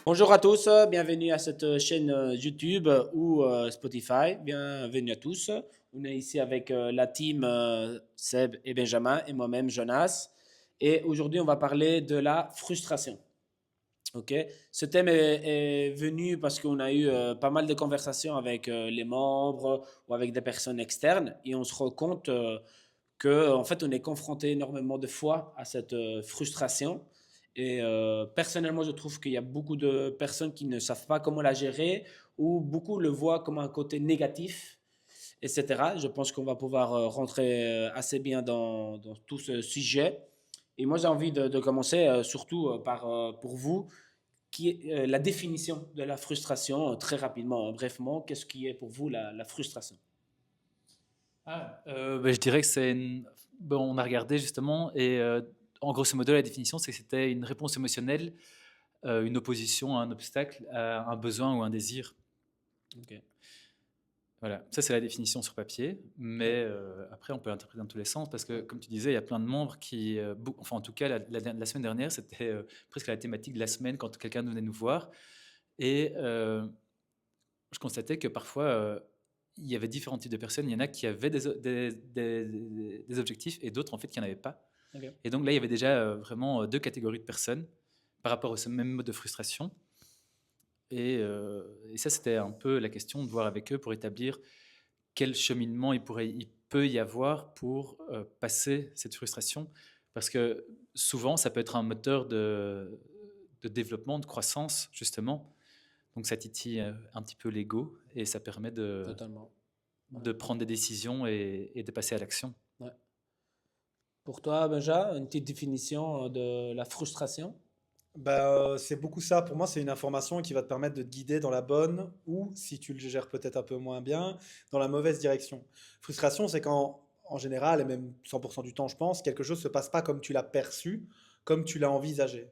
Bonjour à tous, bienvenue à cette chaîne YouTube ou Spotify. Bienvenue à tous. On est ici avec la team Seb et Benjamin et moi-même Jonas. Et aujourd'hui, on va parler de la frustration. Ok. Ce thème est venu parce qu'on a eu pas mal de conversations avec les membres ou avec des personnes externes et on se rend compte que en fait on est confronté énormément de fois à cette frustration et personnellement je trouve qu'il y a beaucoup de personnes qui ne savent pas comment la gérer ou beaucoup le voient comme un côté négatif, etc. Je pense qu'on va pouvoir rentrer assez bien dans tout ce sujet. Et moi j'ai envie de commencer surtout par pour vous qui est la définition de la frustration très rapidement, brièvement. Qu'est-ce qui est pour vous la frustration? Je dirais que bon, on a regardé justement, et en grosso modo, la définition, c'est que c'était une réponse émotionnelle, une opposition à un obstacle, à un besoin ou un désir. Ok. Voilà, ça c'est la définition sur papier, mais après on peut l'interpréter dans tous les sens, parce que comme tu disais, il y a plein de membres qui, enfin en tout cas la semaine dernière, c'était presque la thématique de la semaine quand quelqu'un venait nous voir, et je constatais que parfois il y avait différents types de personnes. Il y en a qui avaient des objectifs et d'autres en fait qui n'en avaient pas. Ok. Et donc là, il y avait déjà vraiment deux catégories de personnes par rapport au même mode de frustration. Et ça, c'était un peu la question de voir avec eux pour établir quel cheminement il peut y avoir pour passer cette frustration. Parce que souvent, ça peut être un moteur de développement, de croissance, justement. Donc ça titille un petit peu l'ego et ça permet Totalement. Ouais. de prendre des décisions et de passer à l'action. Ouais. Pour toi, Benja, une petite définition de la frustration? C'est beaucoup ça. Pour moi, c'est une information qui va te permettre de te guider dans la bonne ou, si tu le gères peut-être un peu moins bien, dans la mauvaise direction. Frustration, c'est quand, en général, et même 100% du temps, je pense, quelque chose ne se passe pas comme tu l'as perçu, comme tu l'as envisagé.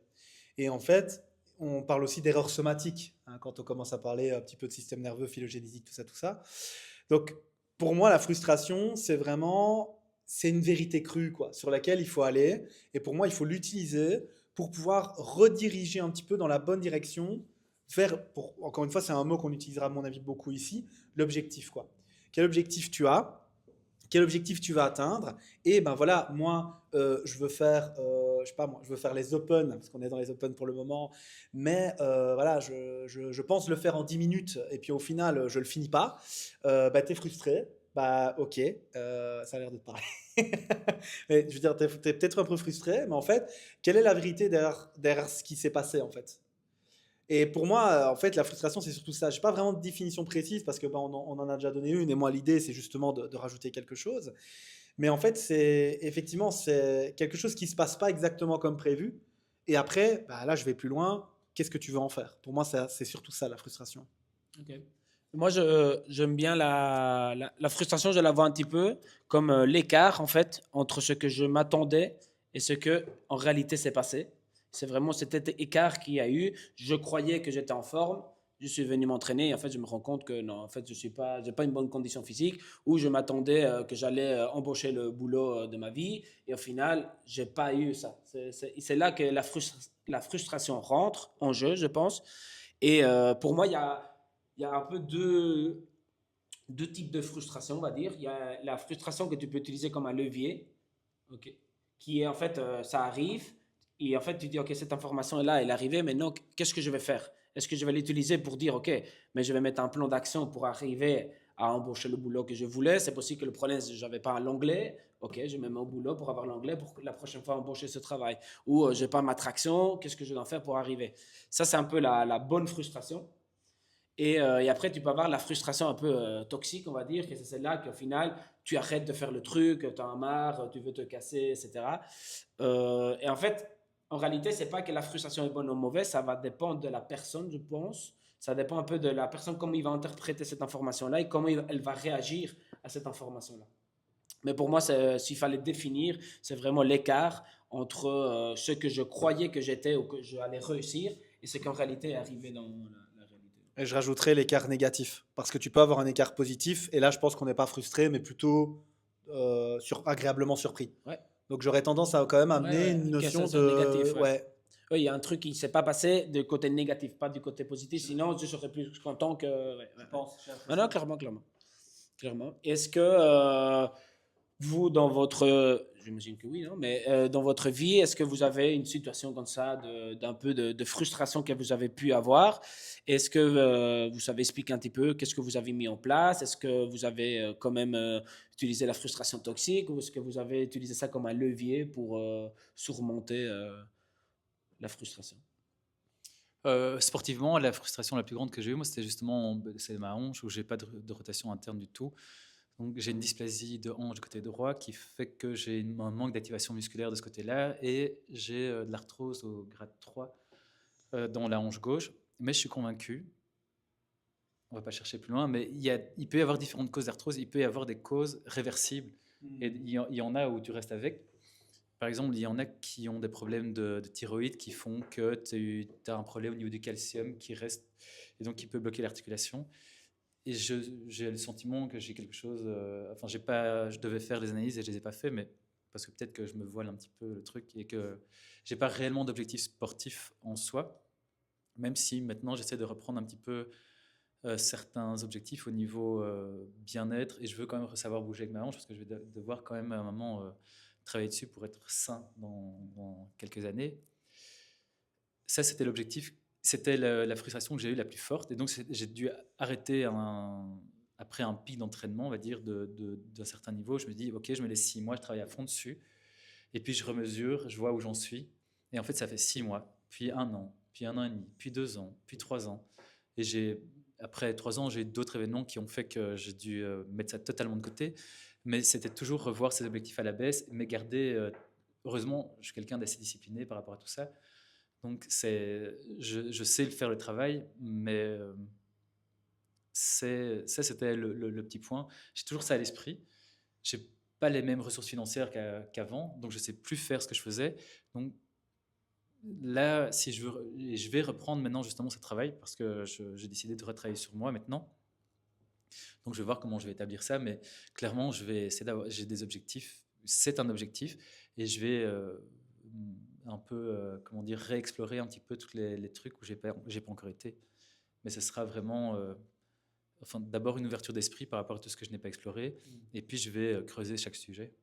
Et en fait, on parle aussi d'erreur somatique, hein, quand on commence à parler un petit peu de système nerveux, phylogénétique, tout ça, tout ça. Donc, pour moi, la frustration, c'est une vérité crue, quoi, sur laquelle il faut aller. Et pour moi, il faut l'utiliser pour pouvoir rediriger un petit peu dans la bonne direction, encore une fois, c'est un mot qu'on utilisera à mon avis beaucoup ici, l'objectif, quoi. Quel objectif tu as? Quel objectif tu vas atteindre? Et ben voilà, moi, je veux faire, je sais pas moi, je veux faire les Open, parce qu'on est dans les Open pour le moment, mais voilà, je pense le faire en 10 minutes, et puis au final, je le finis pas. Bah, t'es frustré. Bah, ok, ça a l'air de te parler. Mais je veux dire, t'es peut-être un peu frustré, mais en fait, quelle est la vérité derrière ce qui s'est passé, en fait? Et pour moi, en fait, la frustration, c'est surtout ça. J'ai pas vraiment de définition précise parce que on en a déjà donné une. Et moi, l'idée, c'est justement de rajouter quelque chose. Mais en fait, c'est quelque chose qui se passe pas exactement comme prévu. Et après, bah, là, je vais plus loin. Qu'est-ce que tu veux en faire? Pour moi, c'est surtout ça, la frustration. Ok. Moi, j'aime bien la frustration, je la vois un petit peu comme l'écart, en fait, entre ce que je m'attendais et ce que, en réalité, s'est passé. C'est vraiment cet écart qu'il y a eu. Je croyais que j'étais en forme. Je suis venu m'entraîner et en fait, je me rends compte que non, en fait, j'ai pas une bonne condition physique ou je m'attendais que j'allais embaucher le boulot de ma vie et au final, j'ai pas eu ça. C'est là que la frustration rentre en jeu, je pense. Et pour moi, il y a un peu deux types de frustration, on va dire. Il y a la frustration que tu peux utiliser comme un levier, ok, qui est en fait, ça arrive, et en fait, tu dis, ok, cette information est là, elle est arrivée, mais non, qu'est-ce que je vais faire? Est-ce que je vais l'utiliser pour dire, ok, mais je vais mettre un plan d'action pour arriver à embaucher le boulot que je voulais. C'est possible que le problème, c'est que je n'avais pas l'anglais. Ok, je me mets au boulot pour avoir l'anglais pour la prochaine fois embaucher ce travail. Ou je n'ai pas ma traction, qu'est-ce que je dois faire pour arriver? Ça, c'est un peu la bonne frustration. Et après, tu peux avoir la frustration un peu toxique, on va dire, que c'est celle-là qu'au final, tu arrêtes de faire le truc, tu en as marre, tu veux te casser, etc. Et en fait, en réalité, c'est pas que la frustration est bonne ou mauvaise, ça va dépendre de la personne, je pense. Ça dépend un peu de la personne, comment il va interpréter cette information-là et comment elle va réagir à cette information-là. Mais pour moi, s'il fallait définir, c'est vraiment l'écart entre ce que je croyais que j'étais ou que j'allais réussir et ce qu'en réalité est arrivé dans la réalité. Et je rajouterai l'écart négatif. Parce que tu peux avoir un écart positif. Et là, je pense qu'on n'est pas frustré, mais plutôt agréablement surpris. Ouais, Donc j'aurais tendance à quand même ouais, amener ouais, une que ça notion soit négatif, de... ouais. Ouais. Oui, il y a un truc qui ne s'est pas passé du côté négatif, pas du côté positif. Sinon, je serais plus content que. Ouais, Je ouais. pense. J'ai Ah non, l'impression. clairement, clairement. Clairement. Est-ce que vous, dans j'imagine que oui, non, mais dans votre vie, est-ce que vous avez une situation comme ça d'un peu de frustration que vous avez pu avoir? Est-ce que vous savez expliquer un petit peu qu'est-ce que vous avez mis en place? Est-ce que vous avez quand même utilisé la frustration toxique ou est-ce que vous avez utilisé ça comme un levier pour surmonter la frustration? Sportivement, la frustration la plus grande que j'ai eue, moi, c'était justement c'est ma hanche où j'ai pas de rotation interne du tout. Donc j'ai une dysplasie de hanche du côté droit qui fait que j'ai un manque d'activation musculaire de ce côté-là et j'ai de l'arthrose au grade 3 dans la hanche gauche. Mais je suis convaincu, on va pas chercher plus loin, mais il peut y avoir différentes causes d'arthrose, il peut y avoir des causes réversibles. Et il y en a où tu restes avec. Par exemple, il y en a qui ont des problèmes de thyroïde qui font que tu as un problème au niveau du calcium qui reste et donc qui peut bloquer l'articulation. Et j'ai le sentiment que j'ai quelque chose. Enfin, je devais faire des analyses et je les ai pas fait, mais parce que peut-être que je me voile un petit peu le truc et que j'ai pas réellement d'objectif sportif en soi, même si maintenant j'essaie de reprendre un petit peu certains objectifs au niveau bien-être et je veux quand même savoir bouger avec ma hanche parce que je vais devoir quand même à un moment travailler dessus pour être sain dans quelques années. Ça, c'était l'objectif, c'était la frustration que j'ai eue la plus forte. Et donc, j'ai dû arrêter après un pic d'entraînement, on va dire, d'un certain niveau. Je me dis, OK, je me laisse 6 mois, je travaille à fond dessus. Et puis, je remesure, je vois où j'en suis. Et en fait, ça fait 6 mois, puis 1 an, puis 1 an et demi, puis 2 ans, puis 3 ans. Et après 3 ans, j'ai eu d'autres événements qui ont fait que j'ai dû mettre ça totalement de côté. Mais c'était toujours revoir ses objectifs à la baisse, mais garder. Heureusement, je suis quelqu'un d'assez discipliné par rapport à tout ça. Donc, je sais faire le travail, mais c'était le petit point. J'ai toujours ça à l'esprit. Je n'ai pas les mêmes ressources financières qu'avant, donc je ne sais plus faire ce que je faisais. Donc, là, si je vais reprendre maintenant justement ce travail, parce que j'ai décidé de retravailler sur moi maintenant. Donc, je vais voir comment je vais établir ça, mais clairement, je vais essayer j'ai des objectifs. C'est un objectif, et je vais un peu, comment dire, réexplorer un petit peu tous les trucs où j'ai pas encore été. Mais ce sera vraiment, enfin, d'abord une ouverture d'esprit par rapport à tout ce que je n'ai pas exploré, et puis je vais creuser chaque sujet.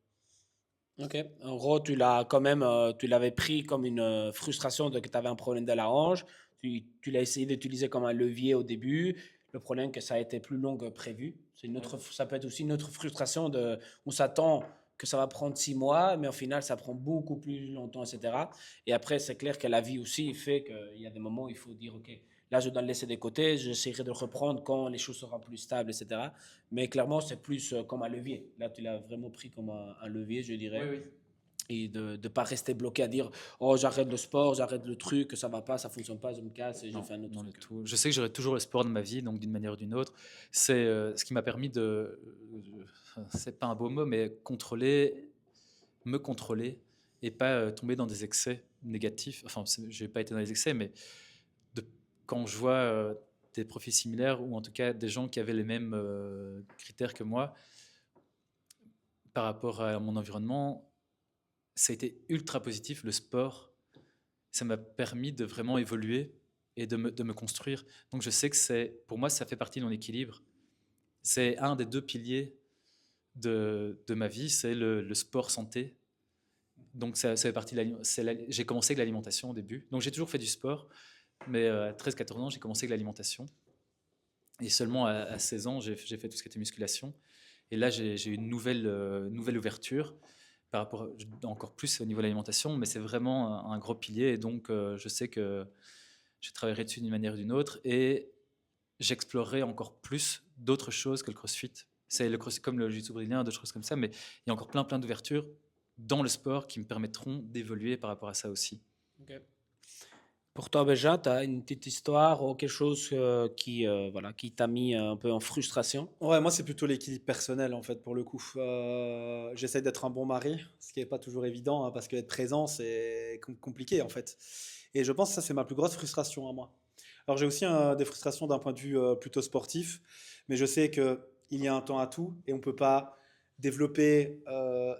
Ok. En gros, tu l'avais pris comme une frustration de que tu avais un problème de la hanche. Tu l'as essayé d'utiliser comme un levier au début. Le problème, que ça a été plus long que prévu. Ça peut être aussi une autre frustration on s'attend que ça va prendre 6 mois, mais au final, ça prend beaucoup plus longtemps, etc. Et après, c'est clair que la vie aussi fait qu'il y a des moments où il faut dire, OK, là, je dois le laisser de côté, j'essaierai de le reprendre quand les choses seront plus stables, etc. Mais clairement, c'est plus comme un levier. Là, tu l'as vraiment pris comme un levier, je Oui, dirais. oui. Et de ne pas rester bloqué à dire, oh, j'arrête le sport, j'arrête le truc, ça va pas, ça fonctionne pas, je me casse et je Non, fais un autre non du truc. tout. Je sais que j'aurai toujours le sport dans ma vie, donc d'une manière ou d'une autre. C'est ce qui m'a permis c'est pas un beau mot, mais me contrôler et pas tomber dans des excès négatifs. Enfin, je n'ai pas été dans les excès, mais de, quand je vois des profils similaires ou en tout cas des gens qui avaient les mêmes critères que moi par rapport à mon environnement, ça a été ultra positif. Le sport, ça m'a permis de vraiment évoluer et de me construire. Donc je sais que pour moi, ça fait partie de mon équilibre. C'est un des deux piliers de ma vie, c'est le sport santé. Donc ça fait partie j'ai commencé avec l'alimentation au début. Donc j'ai toujours fait du sport, mais à 13-14 ans, j'ai commencé avec l'alimentation. Et seulement à 16 ans, j'ai fait tout ce qui était musculation. Et là, j'ai eu une nouvelle ouverture par rapport encore plus au niveau de l'alimentation, mais c'est vraiment un gros pilier. Et donc, je sais que je travaillerai dessus d'une manière ou d'une autre et j'explorerai encore plus d'autres choses que le crossfit. C'est le crossfit comme le jiu-jitsu brésilien, d'autres choses comme ça, mais il y a encore plein d'ouvertures dans le sport qui me permettront d'évoluer par rapport à ça aussi. Ok. Pour toi, Béja, tu as une petite histoire ou quelque chose voilà, qui t'a mis un peu en frustration? Ouais, moi, c'est plutôt l'équilibre personnel, en fait, pour le coup. J'essaie d'être un bon mari, ce qui n'est pas toujours évident, hein, parce qu'être présent, c'est compliqué, en fait. Et je pense que ça, c'est ma plus grosse frustration à moi. Alors, j'ai aussi des frustrations d'un point de vue plutôt sportif, mais je sais qu'il y a un temps à tout et on ne peut pas développer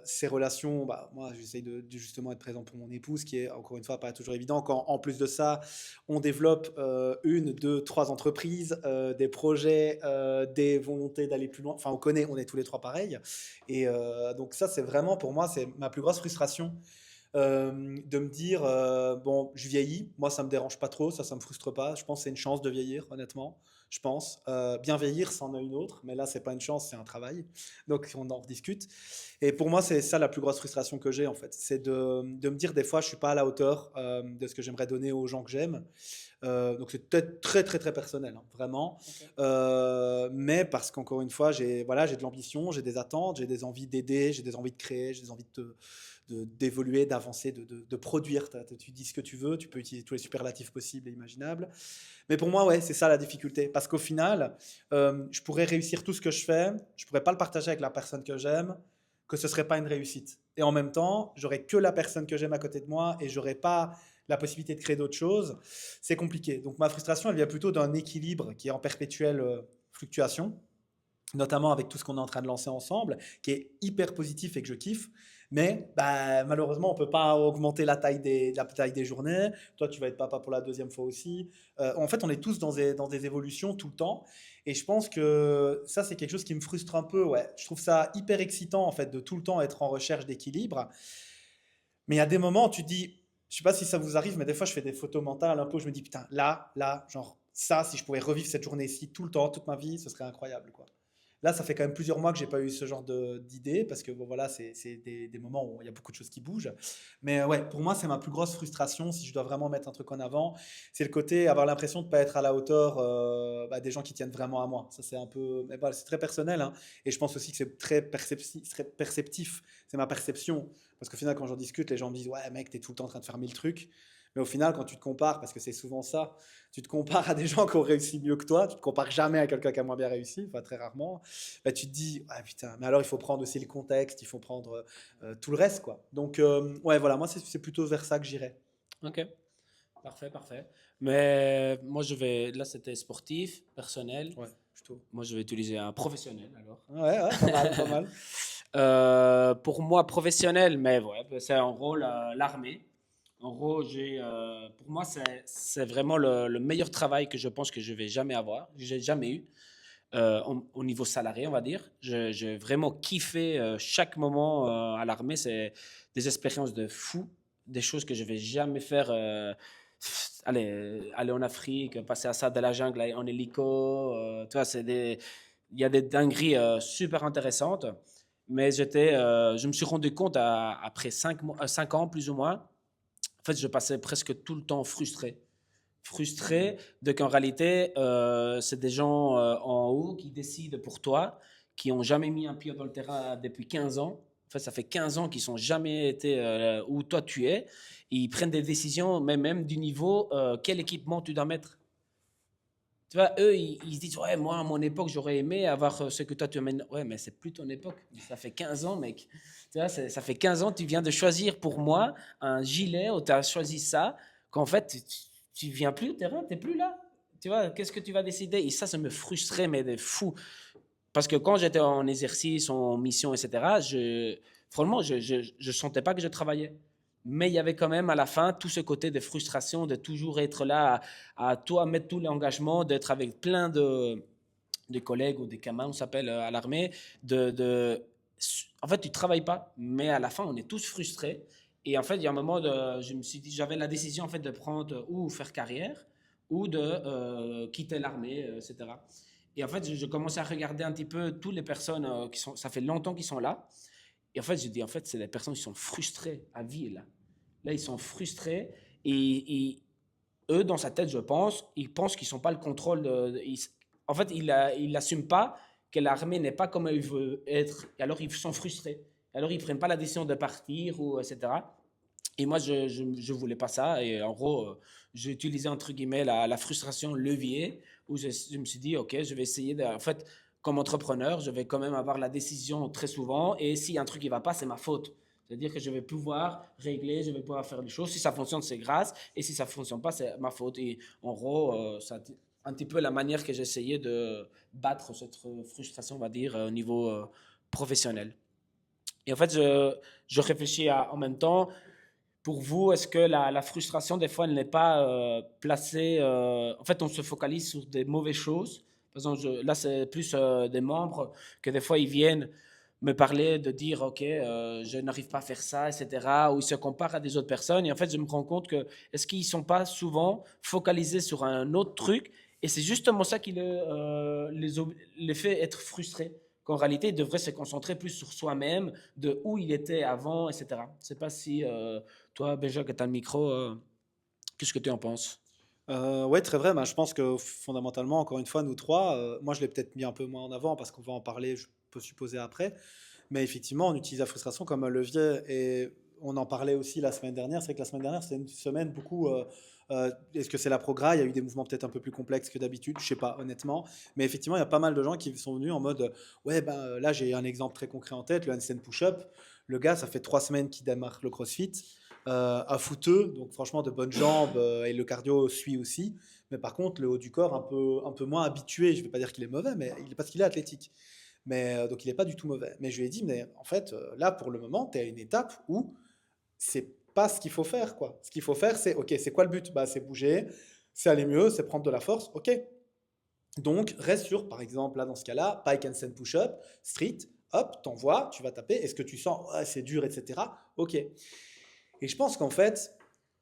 ces relations. Bah, moi, j'essaye de justement être présent pour mon épouse, qui est encore une fois pas toujours évident. Quand en plus de ça, on développe une, deux, trois entreprises, des projets, des volontés d'aller plus loin. Enfin, on est tous les trois pareils. Et donc ça, c'est vraiment pour moi, c'est ma plus grosse frustration. De me dire, bon, je vieillis, moi ça me dérange pas trop, ça me frustre pas. Je pense que c'est une chance de vieillir, honnêtement. Je pense. Bien vieillir, c'en est une autre, mais là, c'est pas une chance, c'est un travail. Donc, on en rediscute. Et pour moi, c'est ça la plus grosse frustration que j'ai, en fait. C'est de me dire, des fois, je suis pas à la hauteur de ce que j'aimerais donner aux gens que j'aime. Donc, c'est peut-être très, très, très personnel, hein, vraiment. Ok. Mais parce qu'encore une fois, j'ai de l'ambition, j'ai des attentes, j'ai des envies d'aider, j'ai des envies de créer, j'ai des envies d'évoluer, d'avancer, de produire. Tu dis ce que tu veux, tu peux utiliser tous les superlatifs possibles et imaginables. Mais pour moi, ouais, c'est ça la difficulté. Parce qu'au final, je pourrais réussir tout ce que je fais, je pourrais pas le partager avec la personne que j'aime, que ce serait pas une réussite. Et en même temps, j'aurais que la personne que j'aime à côté de moi et j'aurais pas la possibilité de créer d'autres choses. C'est compliqué. Donc ma frustration, elle vient plutôt d'un équilibre qui est en perpétuelle fluctuation, notamment avec tout ce qu'on est en train de lancer ensemble, qui est hyper positif et que je kiffe. Mais bah, malheureusement, on ne peut pas augmenter la taille des journées. Toi, tu vas être papa pour la deuxième fois aussi. En fait, on est tous dans des évolutions tout le temps. Et je pense que ça, c'est quelque chose qui me frustre un peu. Ouais. Je trouve ça hyper excitant, en fait, de tout le temps être en recherche d'équilibre. Mais il y a des moments, tu te dis, je sais pas si ça vous arrive, mais des fois, je fais des photos mentales un peu. Je me dis, putain, là, genre, ça, si je pouvais revivre cette journée-ci tout le temps, toute ma vie, ce serait incroyable, quoi. Là, ça fait quand même plusieurs mois que j'ai pas eu ce genre d'idée parce que bon, voilà, c'est des moments où il y a beaucoup de choses qui bougent. Mais ouais, pour moi, c'est ma plus grosse frustration si je dois vraiment mettre un truc en avant. C'est le côté avoir l'impression de pas être à la hauteur bah, des gens qui tiennent vraiment à moi. Ça, c'est un peu, mais voilà, c'est très personnel, hein. Et je pense aussi que c'est très perceptif. C'est ma perception. Parce qu'au final, quand j'en discute, les gens me disent, ouais, mec, t'es tout le temps en train de faire mille trucs. Mais au final, quand tu te compares, parce que c'est souvent ça, tu te compares à des gens qui ont réussi mieux que toi, tu te compares jamais à quelqu'un qui a moins bien réussi, enfin très rarement, bah, tu te dis, ah putain, mais alors il faut prendre aussi le contexte, il faut prendre tout le reste, quoi. Donc, ouais, voilà, moi c'est plutôt vers ça que j'irais. Ok, parfait, parfait. Mais moi, là, c'était sportif, personnel. Ouais, plutôt. Moi, je vais utiliser un professionnel alors. Ouais, ouais, pas mal, pas mal. Pour moi, professionnel, mais ouais, c'est en gros l'armée. En gros, pour moi, c'est vraiment le meilleur travail que je pense que je vais jamais avoir, que j'ai jamais eu au niveau salarié, on va dire. J'ai vraiment kiffé chaque moment à l'armée. C'est des expériences de fou, des choses que je vais jamais faire. Aller en Afrique, passer à ça de la jungle en hélico, tu vois, il y a des dingueries super intéressantes. Mais je me suis rendu compte après 5 ans plus ou moins, en fait, je passais presque tout le temps frustré. Frustré de qu'en réalité, c'est des gens en haut qui décident pour toi, qui n'ont jamais mis un pied dans le terrain depuis 15 ans. En fait, ça fait 15 ans qu'ils n'ont jamais été où toi tu es. Et ils prennent des décisions, mais même du niveau, quel équipement tu dois mettre. Tu vois, eux, ils se disent, ouais, moi, à mon époque, j'aurais aimé avoir ce que toi, tu amènes. Ouais, mais c'est plus ton époque. Ça fait 15 ans, mec. Tu vois, ça fait 15 ans, tu viens de choisir pour moi un gilet où tu as choisi ça, qu'en fait, tu viens plus au terrain, tu n'es plus là. Tu vois, qu'est-ce que tu vas décider? Et ça me frustrait, mais de fou. Parce que quand j'étais en exercice, en mission, etc., franchement, je sentais pas que je travaillais. Mais il y avait quand même à la fin tout ce côté de frustration, de toujours être là à toi mettre tout l'engagement, d'être avec plein de collègues ou des camarades, on s'appelle à l'armée. En fait, tu travailles pas, mais à la fin, on est tous frustrés. Et en fait, il y a un moment, je me suis dit, j'avais la décision en fait de prendre ou faire carrière ou de quitter l'armée, etc. Et en fait, je commençais à regarder un petit peu toutes les personnes ça fait longtemps qu'ils sont là. Et en fait, je dis, en fait, c'est des personnes qui sont frustrées à vie, là. Là, ils sont frustrés et eux, dans sa tête, je pense, ils pensent qu'ils n'ont pas le contrôle en fait, ils n'assument pas que l'armée n'est pas comme elle veut être. Et alors, ils sont frustrés. Alors, ils ne prennent pas la décision de partir, ou, etc. Et moi, je voulais pas ça. Et en gros, j'ai utilisé, entre guillemets, la frustration levier, où je me suis dit, OK, je vais essayer de... En fait, comme entrepreneur, je vais quand même avoir la décision très souvent. Et s'il y a un truc qui va pas, c'est ma faute. C'est-à-dire que je vais pouvoir régler, je vais pouvoir faire les choses. Si ça fonctionne, c'est grâce. Et si ça fonctionne pas, c'est ma faute. Et en gros, c'est un petit peu la manière que j'essayais de battre cette frustration, on va dire, au niveau professionnel. Et en fait, je réfléchis en même temps, pour vous, est-ce que la frustration, des fois, elle n'est pas placée... en fait, on se focalise sur des mauvaises choses. Par exemple, là, c'est plus des membres que des fois, ils viennent me parler de dire, OK, je n'arrive pas à faire ça, etc. Ou ils se comparent à des autres personnes. Et en fait, je me rends compte que est-ce qu'ils ne sont pas souvent focalisés sur un autre truc. Et c'est justement ça qui les fait être frustrés. Qu'en réalité, ils devraient se concentrer plus sur soi-même, de où il était avant, etc. Je ne sais pas si toi, Béja, que tu as le micro, qu'est-ce que tu en penses? Ouais, très vrai. Ben, je pense que fondamentalement, encore une fois, nous trois, moi je l'ai peut-être mis un peu moins en avant parce qu'on va en parler, je peux supposer après. Mais effectivement, on utilise la frustration comme un levier et on en parlait aussi la semaine dernière. C'est vrai que la semaine dernière, c'était une semaine beaucoup. Est-ce que c'est la progrès? Il y a eu des mouvements peut-être un peu plus complexes que d'habitude, je sais pas, honnêtement. Mais effectivement, il y a pas mal de gens qui sont venus en mode ouais, ben là, j'ai un exemple très concret en tête, le handstand push-up. Le gars, ça fait 3 semaines qu'il démarre le CrossFit, à footeux, donc franchement, de bonnes jambes et le cardio suit aussi. Mais par contre, le haut du corps, un peu moins habitué. Je vais pas dire qu'il est mauvais, mais parce qu'il est athlétique. Mais donc il n'est pas du tout mauvais. Mais je lui ai dit, mais en fait, là pour le moment, tu es à une étape où c'est pas ce qu'il faut faire, quoi. Ce qu'il faut faire, c'est, ok, c'est quoi le but? Bah, c'est bouger, c'est aller mieux, c'est prendre de la force, ok. Donc reste sur, par exemple, là dans ce cas-là, pike handstand push-up, street, hop, t'envoies, tu vas taper. Est-ce que tu sens, ouais, c'est dur, etc. Ok. Et je pense qu'en fait,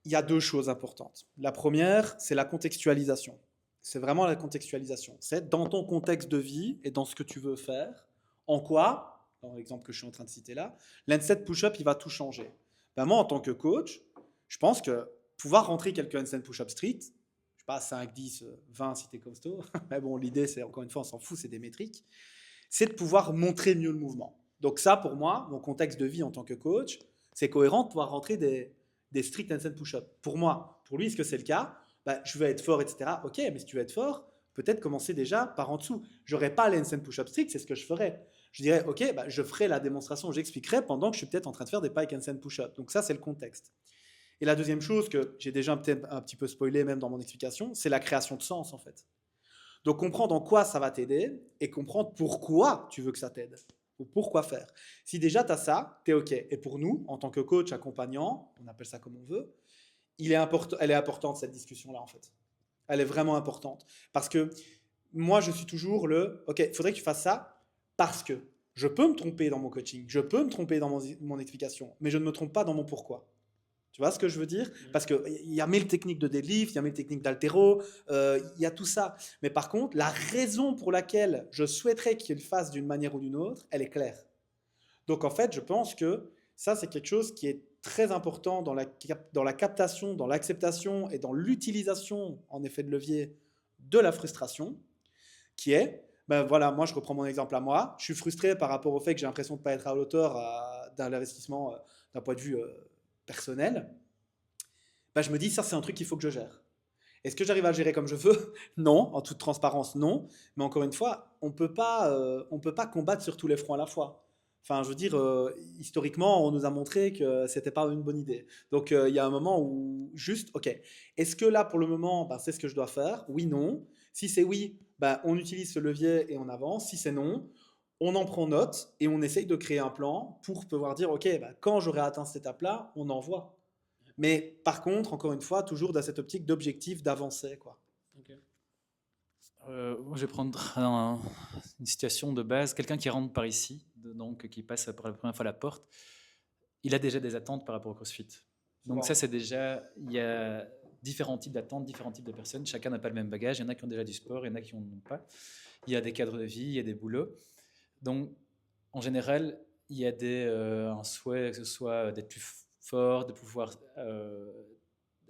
il y a deux choses importantes. La première, c'est la contextualisation. C'est vraiment la contextualisation. C'est dans ton contexte de vie et dans ce que tu veux faire, en quoi, dans l'exemple que je suis en train de citer là, l'handstand push-up, il va tout changer. Ben moi, en tant que coach, je pense que pouvoir rentrer quelques handstand push-up street, je sais pas, 5, 10, 20 si t'es costaud, mais bon, l'idée, c'est, encore une fois, on s'en fout, c'est des métriques, c'est de pouvoir montrer mieux le mouvement. Donc ça, pour moi, mon contexte de vie en tant que coach, c'est cohérent de pouvoir rentrer des strict handstand push-up. Pour moi, pour lui, est-ce que c'est le cas? Bah, je veux être fort, etc. Ok, mais si tu veux être fort, peut-être commencer déjà par en dessous. J'aurais pas les handstand push-up strict, c'est ce que je ferais. Je dirais, ok, bah, je ferai la démonstration, j'expliquerai pendant que je suis peut-être en train de faire des pike handstand push-up. Donc ça, c'est le contexte. Et la deuxième chose que j'ai déjà peut-être un petit peu spoilé même dans mon explication, c'est la création de sens en fait. Donc comprendre en quoi ça va t'aider et comprendre pourquoi tu veux que ça t'aide ou pourquoi faire. Si déjà tu as ça, tu es OK. Et pour nous, en tant que coach accompagnant, on appelle ça comme on veut, elle est importante cette discussion-là en fait. Elle est vraiment importante. Parce que moi, je suis toujours OK, il faudrait que tu fasses ça parce que je peux me tromper dans mon coaching, je peux me tromper dans mon explication, mais je ne me trompe pas dans mon pourquoi. Tu vois ce que je veux dire? Parce qu'il y a mille techniques de deadlift, il y a mille techniques d'haltéro, il y a tout ça. Mais par contre, la raison pour laquelle je souhaiterais qu'il fasse d'une manière ou d'une autre, elle est claire. Donc en fait, je pense que ça, c'est quelque chose qui est très important dans la captation, dans l'acceptation et dans l'utilisation, en effet, de levier de la frustration, qui est, ben voilà, moi je reprends mon exemple à moi, je suis frustré par rapport au fait que j'ai l'impression de ne pas être à la hauteur d'un investissement d'un point de vue personnel, ben je me dis ça c'est un truc qu'il faut que je gère. Est-ce que j'arrive à le gérer comme je veux? Non, en toute transparence, non. Mais encore une fois, on peut pas combattre sur tous les fronts à la fois. Enfin, je veux dire, historiquement, on nous a montré que c'était pas une bonne idée. Donc, il y a un moment où juste, ok, est-ce que là, pour le moment, ben, c'est ce que je dois faire? Oui, non. Si c'est oui, ben, on utilise ce levier et on avance. Si c'est non, on en prend note et on essaye de créer un plan pour pouvoir dire, ok, ben, quand j'aurai atteint cette étape-là, on envoie. Mais par contre, encore une fois, toujours dans cette optique d'objectif, d'avancer, quoi. Ok. Je vais prendre une situation de base. Quelqu'un qui rentre par ici, donc qui passe pour la première fois la porte, il a déjà des attentes par rapport au CrossFit. Donc ça, c'est déjà, il y a différents types d'attentes, différents types de personnes. Chacun n'a pas le même bagage. Il y en a qui ont déjà du sport, il y en a qui n'en ont pas. Il y a des cadres de vie, il y a des boulots. Donc, en général, il y a un souhait que ce soit d'être plus fort, de pouvoir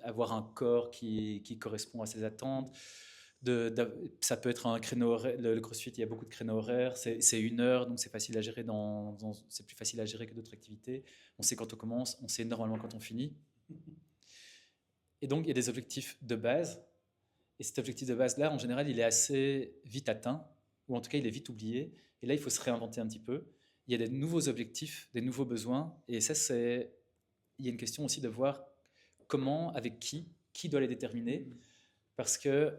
avoir un corps qui correspond à ses attentes. Ça peut être un créneau horaire. Le CrossFit, il y a beaucoup de créneaux horaires. C'est 1 heure, donc c'est facile à gérer. C'est plus facile à gérer que d'autres activités. On sait quand on commence, on sait normalement quand on finit. Et donc, il y a des objectifs de base. Et cet objectif de base-là, en général, il est assez vite atteint, ou en tout cas, il est vite oublié. Et là, il faut se réinventer un petit peu. Il y a des nouveaux objectifs, des nouveaux besoins. Et ça, il y a une question aussi de voir comment, avec qui doit les déterminer. Parce que,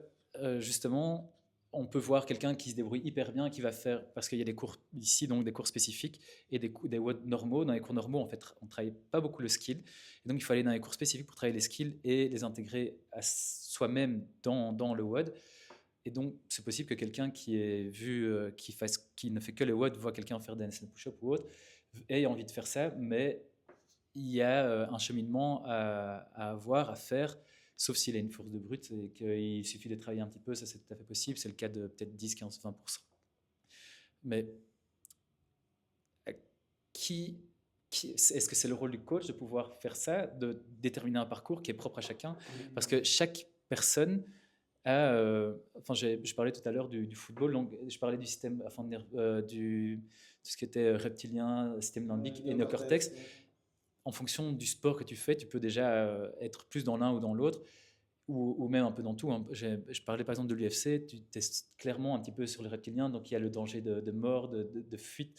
justement, on peut voir quelqu'un qui se débrouille hyper bien, qui va faire, parce qu'il y a des cours ici, donc des cours spécifiques et des WOD normaux. Dans les cours normaux, en fait, on ne travaille pas beaucoup le skill. Et donc, il faut aller dans les cours spécifiques pour travailler les skills et les intégrer à soi-même dans le WOD. Et donc, c'est possible que quelqu'un qui est vu, qui ne fait que le WOD, voit quelqu'un faire des handstand push-up ou autre, ait envie de faire ça, mais il y a un cheminement à avoir, à faire, sauf s'il a une force de brute et qu'il suffit de travailler un petit peu, ça c'est tout à fait possible. C'est le cas de peut-être 10, 15, 20%. Mais est-ce que c'est le rôle du coach de pouvoir faire ça, de déterminer un parcours qui est propre à chacun? Parce que chaque personne a. Enfin, je parlais tout à l'heure du football, donc je parlais du système, enfin, tout ce qui était reptilien, système limbique et néocortex. En fonction du sport que tu fais, tu peux déjà être plus dans l'un ou dans l'autre, ou même un peu dans tout. Hein. Je parlais par exemple de l'UFC, tu testes clairement un petit peu sur les reptiliens, donc il y a le danger de mort, de fuite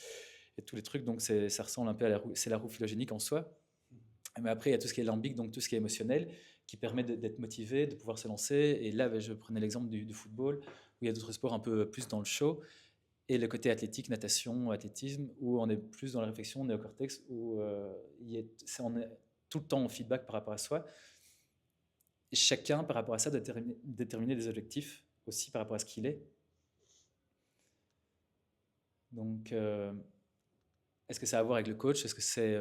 et tous les trucs, donc ça ressemble un peu à c'est la roue phylogénique en soi. Mais après, il y a tout ce qui est limbique, donc tout ce qui est émotionnel, qui permet d'être motivé, de pouvoir se lancer. Et là, je prenais l'exemple du football, où il y a d'autres sports un peu plus dans le show. Et le côté athlétique, natation, athlétisme, où on est plus dans la réflexion néocortex, où on est tout le temps en feedback par rapport à soi. Et chacun, par rapport à ça, doit déterminer des objectifs aussi par rapport à ce qu'il est. Donc, est-ce que ça a à voir avec le coach? Est-ce que c'est...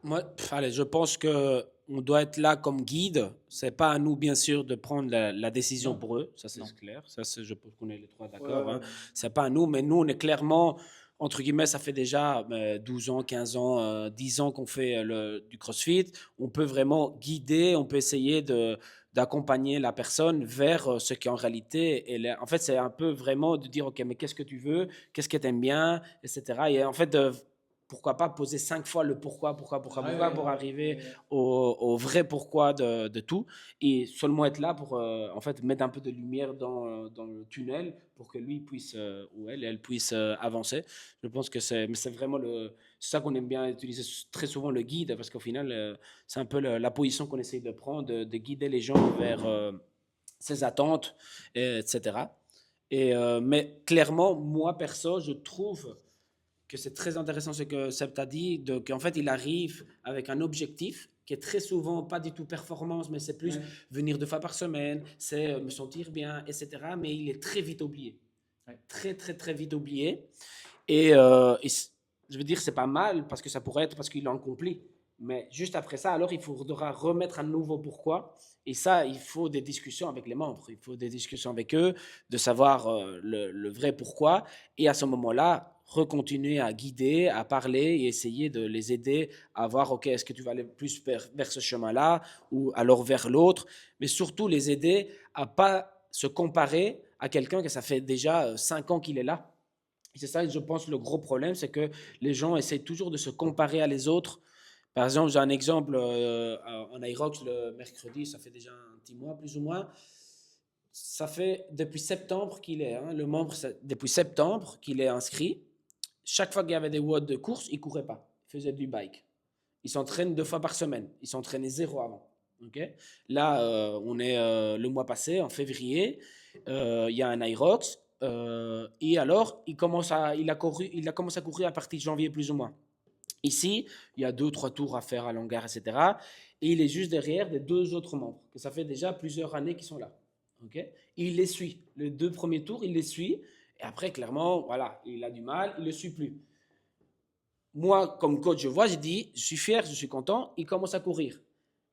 Moi, allez, je pense que on doit être là comme guide. C'est pas à nous, bien sûr, de prendre la décision Non. pour eux. Ça, c'est Non. clair. Ça, je pense qu'on est les trois d'accord. Ouais, Hein. C'est pas à nous, mais nous, on est clairement, entre guillemets, ça fait déjà 12 ans, 15 ans, 10 ans qu'on fait du CrossFit. On peut vraiment guider, on peut essayer d'accompagner la personne vers ce qui en réalité est en fait, c'est un peu vraiment de dire, OK, mais qu'est-ce que tu veux? Qu'est-ce que tu aimes bien? Etc. Et en fait, pourquoi pas poser 5 fois le pourquoi pour arriver au vrai pourquoi de tout et seulement être là pour en fait mettre un peu de lumière dans le tunnel pour que lui puisse ou elle puisse avancer. Je pense que c'est vraiment c'est ça qu'on aime bien utiliser très souvent le guide parce qu'au final c'est un peu la position qu'on essaye de prendre de guider les gens vers ses attentes etc. Mais clairement moi perso je trouve que c'est très intéressant ce que Seb t'a dit, qu'en fait, il arrive avec un objectif qui est très souvent pas du tout performance, mais c'est plus venir 2 fois par semaine, c'est me sentir bien, etc. Mais il est très vite oublié. Très, très, très vite oublié. Et je veux dire, c'est pas mal parce que ça pourrait être parce qu'il l'a accompli. Mais juste après ça, alors il faudra remettre un nouveau pourquoi. Et ça, il faut des discussions avec les membres. Il faut des discussions avec eux, de savoir le vrai pourquoi. Et à ce moment-là, recontinuer à guider, à parler et essayer de les aider à voir, OK, est-ce que tu vas aller plus vers ce chemin-là ou alors vers l'autre. Mais surtout, les aider à pas se comparer à quelqu'un que ça fait déjà 5 ans qu'il est là. Et c'est ça, je pense, le gros problème, c'est que les gens essayent toujours de se comparer à les autres. Par exemple, j'ai un exemple en Irox le mercredi, ça fait déjà un petit mois plus ou moins. Ça fait depuis septembre qu'il est, hein, le membre, depuis septembre qu'il est inscrit. Chaque fois qu'il y avait des WOD de course, il ne courait pas. Il faisait du bike. Il s'entraîne 2 fois par semaine. Il s'entraînait 0 avant. Okay. Là, on est le mois passé, en février. Il y a un Irox. Et alors, il a commencé à courir à partir de janvier plus ou moins. Ici, il y a 2-3 tours à faire à Longueur, etc. Et il est juste derrière des 2 autres membres, que ça fait déjà plusieurs années qu'ils sont là. Okay. Il les suit. Les 2 premiers tours, il les suit. Et après, clairement, voilà, il a du mal, il ne le suit plus. Moi, comme coach, je vois, j'ai dit, je suis fier, je suis content, il commence à courir.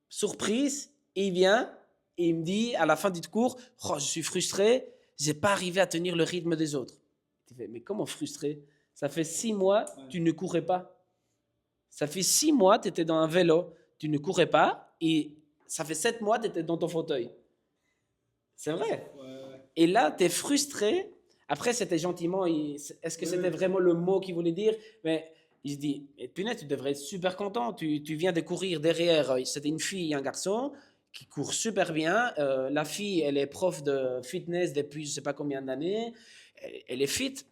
Surprise, il vient et il me dit à la fin du cours, oh, je suis frustré, je n'ai pas arrivé à tenir le rythme des autres. Tu fais, mais comment frustré? Ça fait 6 mois, tu ne courais pas. Ça fait 6 mois, tu étais dans un vélo, tu ne courais pas, et ça fait 7 mois, tu étais dans ton fauteuil. C'est vrai. Et là, tu es frustré. Après, c'était gentiment, est-ce que c'était vraiment le mot qu'il voulait dire? Mais il se dit, punaise, tu devrais être super content, tu viens de courir derrière, c'était une fille et un garçon qui courent super bien. La fille, elle est prof de fitness depuis je ne sais pas combien d'années, elle est fit. Tu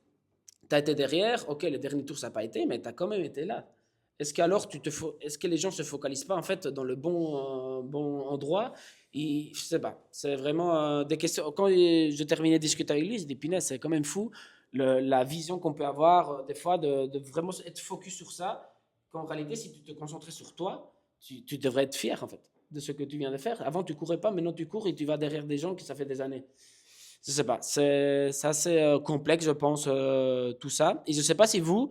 as été derrière, ok, le dernier tour, ça n'a pas été, mais tu as quand même été là. est-ce que les gens se focalisent pas en fait dans le bon endroit? Et je sais pas. C'est vraiment des questions. Quand je terminais de discuter avec lui, je dis, Pinès, c'est quand même fou la vision qu'on peut avoir des fois de vraiment être focus sur ça. Qu'en réalité, si tu te concentrais sur toi, tu devrais être fier en fait de ce que tu viens de faire. Avant, tu courais pas, maintenant tu cours et tu vas derrière des gens qui ça fait des années. Je sais pas, c'est assez complexe, je pense, tout ça. Et je sais pas si vous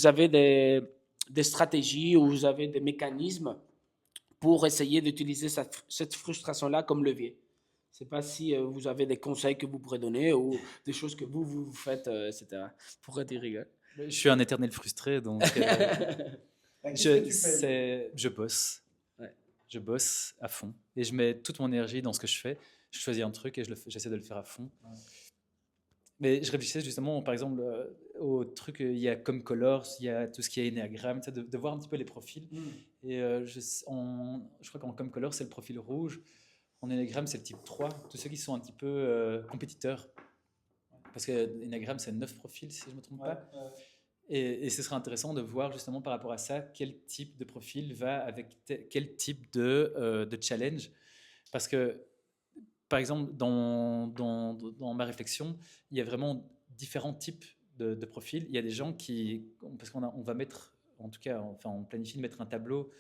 avez des stratégies ou vous avez des mécanismes pour essayer d'utiliser cette frustration-là comme levier. Je sais pas si vous avez des conseils que vous pourrez donner ou des choses que vous faites, etc. Pourquoi tu rigoles? Je suis un éternel frustré, donc Qu'est-ce que tu fais? je bosse. Ouais. Je bosse à fond. Et je mets toute mon énergie dans ce que je fais. Je choisis un truc et j'essaie de le faire à fond. Ouais. Mais je réfléchissais justement, par exemple, au truc, il y a comme Colors, il y a tout ce qui est Enneagram, tu sais, de voir un petit peu les profils. Et je crois qu'en comme Colors, c'est le profil rouge. En Enneagram, c'est le type 3. Tous ceux qui sont un petit peu compétiteurs. Parce que Enneagram, c'est 9 profils, si je ne me trompe pas. Et ce serait intéressant de voir justement par rapport à ça, quel type de profil va avec quel type de challenge. Parce que, par exemple, dans ma réflexion, il y a vraiment différents types de profils. Il y a des gens parce on va mettre, en tout cas, enfin, on planifie de mettre un tableau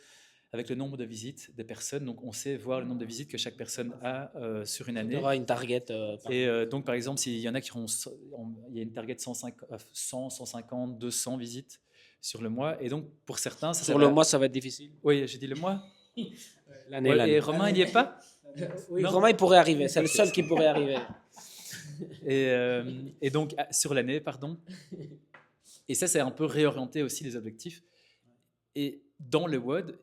avec le nombre de visites des personnes. Donc, on sait voir le nombre de visites que chaque personne a sur une Il y année. aura une target. Et donc, par exemple, s'il y en a qui il y a une target 100, 150, 200 visites sur le mois. Et donc, pour certains, ça Sur le mois, ça va être difficile. Oui, j'ai dit le mois. L'année, Ouais, l'année. et Romain, il n'y est pas. Oui, Non. Romain, il pourrait arriver. C'est le seul qui pourrait arriver. Et donc, sur l'année, pardon. Et ça, c'est un peu réorienter aussi les objectifs. Et dans le WOD,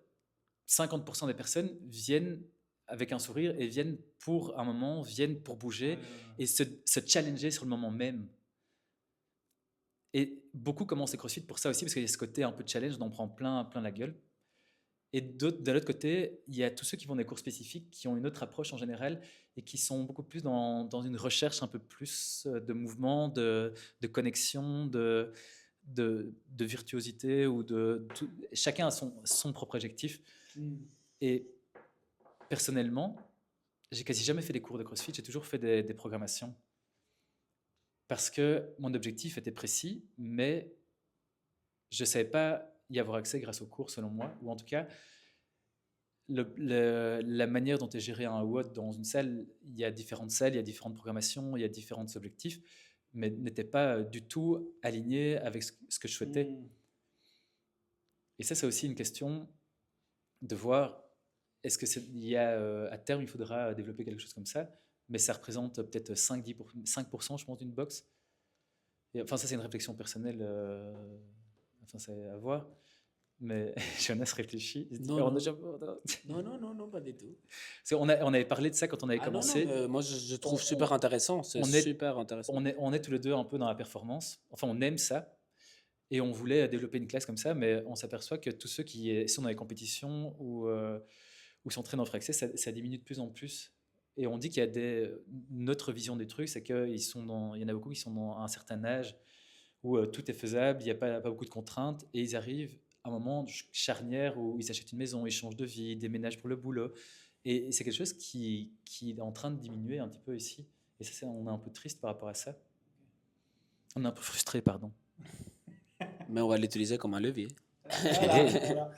50% des personnes viennent avec un sourire et viennent pour un moment, viennent pour bouger et se challenger sur le moment même. Et beaucoup commencent les CrossFit pour ça aussi, parce qu'il y a ce côté un peu de challenge, on en prend plein la gueule. Et de l'autre côté, il y a tous ceux qui vont des cours spécifiques, qui ont une autre approche en général et qui sont beaucoup plus dans une recherche un peu plus de mouvement, de connexion, de virtuosité. Chacun a son propre objectif. Et personnellement, j'ai quasi jamais fait des cours de CrossFit, j'ai toujours fait des programmations. Parce que mon objectif était précis, mais je ne savais pas y avoir accès grâce aux cours, selon moi. Ou en tout cas, la manière dont est géré un WOD dans une salle, il y a différentes salles, il y a différentes programmations, il y a différents objectifs, mais n'était pas du tout aligné avec ce que je souhaitais. Et ça, c'est aussi une question de voir, est-ce que à terme, il faudra développer quelque chose comme ça, mais ça représente peut-être 5%, je pense, d'une box. Et, enfin, ça, c'est une réflexion personnelle, enfin, c'est à voir. Mais Jonas réfléchit. Non, non, pas du tout. On avait parlé de ça quand on avait Ah commencé. non, moi je trouve super intéressant. C'est super intéressant. On est tous les deux un peu dans la performance. Enfin, on aime ça. Et on voulait développer une classe comme ça, mais on s'aperçoit que tous ceux qui sont dans les compétitions ou s'entraînent en free access, ça diminue de plus en plus. Et on dit qu'il y a notre vision des trucs, c'est qu'il y en a beaucoup qui sont dans un certain âge où tout est faisable, il n'y a pas beaucoup de contraintes, et ils arrivent à un moment charnière où ils achètent une maison, ils changent de vie, ils déménagent pour le boulot. Et c'est quelque chose qui est en train de diminuer un petit peu ici. Et ça, on est un peu triste par rapport à ça. On est un peu frustré, pardon. Mais on va l'utiliser comme un levier. Voilà.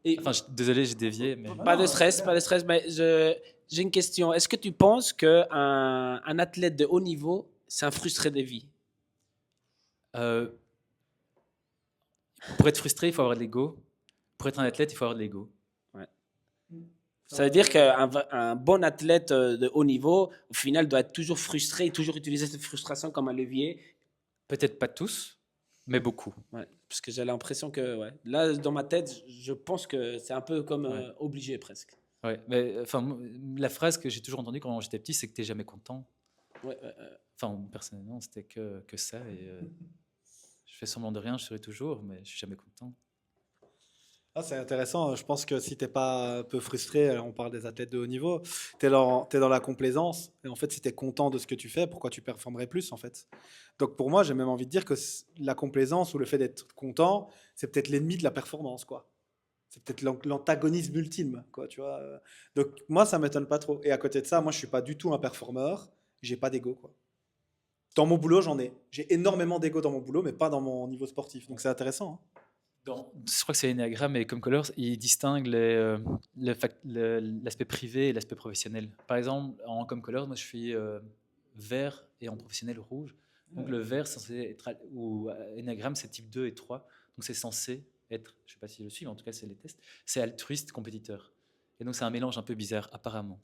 Et Enfin, désolé, j'ai dévié. Mais... pas de stress, mais j'ai une question. Est-ce que tu penses qu'un un athlète de haut niveau, c'est un frustré de vie? Pour être frustré, il faut avoir de l'ego. Pour être un athlète, il faut avoir de l'ego. Ouais. Ça veut dire qu'un bon athlète de haut niveau, au final, doit être toujours frustré et toujours utiliser cette frustration comme un levier. Peut-être pas tous, mais beaucoup. Ouais, parce que j'ai l'impression que, ouais, là, dans ma tête, je pense que c'est un peu comme obligé presque. Ouais, mais enfin, la phrase que j'ai toujours entendue quand j'étais petit, c'est que tu n'es jamais content. Ouais. Enfin, personnellement, c'était que ça. Et je fais semblant de rien, je serai toujours, mais je suis jamais content. Ah, c'est intéressant. Je pense que si t'es pas un peu frustré, on parle des athlètes de haut niveau, t'es dans la complaisance. Et en fait, si t'es content de ce que tu fais, pourquoi tu performerais plus en fait? Donc pour moi, j'ai même envie de dire que la complaisance ou le fait d'être content, c'est peut-être l'ennemi de la performance, quoi. C'est peut-être l'antagonisme ultime, quoi, tu vois. Donc moi, ça m'étonne pas trop. Et à côté de ça, moi, je suis pas du tout un performeur. J'ai pas d'ego, quoi. Dans mon boulot, j'en ai. J'ai énormément d'ego dans mon boulot, mais pas dans mon niveau sportif. Donc c'est intéressant, hein. Je crois que c'est l'énéagramme et comme Colors, il distingue l'aspect privé et l'aspect professionnel. Par exemple, en comme Colors, moi je suis vert et en professionnel rouge. Donc le vert, c'est censé être, ou énéagramme, c'est type 2 et 3. Donc c'est censé être, je ne sais pas si je le suis, mais en tout cas c'est les tests, c'est altruiste compétiteur. Et donc c'est un mélange un peu bizarre, apparemment.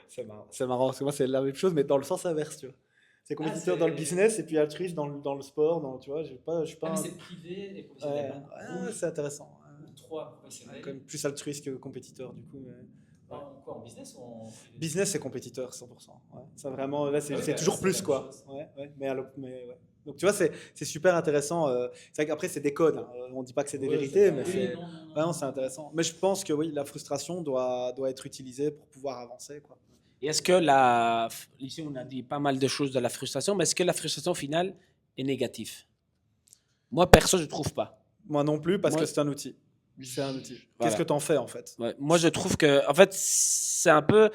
C'est marrant, parce que moi, c'est la même chose, mais dans le sens inverse, tu vois. C'est compétiteur dans le business et puis altruiste dans le sport, tu vois. Je suis pas un- privé et Ouais, ouais, c'est intéressant. Ouais. 3 professionnels. Quand même plus altruiste que compétiteur, du coup. Ouais. En business ou en privé? Business, c'est compétiteur, 100%. Ouais. Ça vraiment, là, Ah oui, c'est bah, toujours c'est la plus, même quoi. chose. Ouais, ouais. Mais ouais. Donc, tu vois, c'est super intéressant. C'est vrai qu'après, c'est des codes, hein. On dit pas que c'est des Ouais, vérités, c'est mais pas- c'est Oui, non, non, non, vraiment, non. c'est intéressant. Mais je pense que oui, la frustration doit être utilisée pour pouvoir avancer, quoi. Et est-ce que ici on a dit pas mal de choses de la frustration, mais est-ce que la frustration finale est négative? Moi, perso, je trouve pas. Moi non plus, parce que Moi, c'est un outil. C'est un outil. Qu'est-ce que voilà. t'en fais, en fait? Ouais. Moi, je trouve que, en fait, c'est un peu,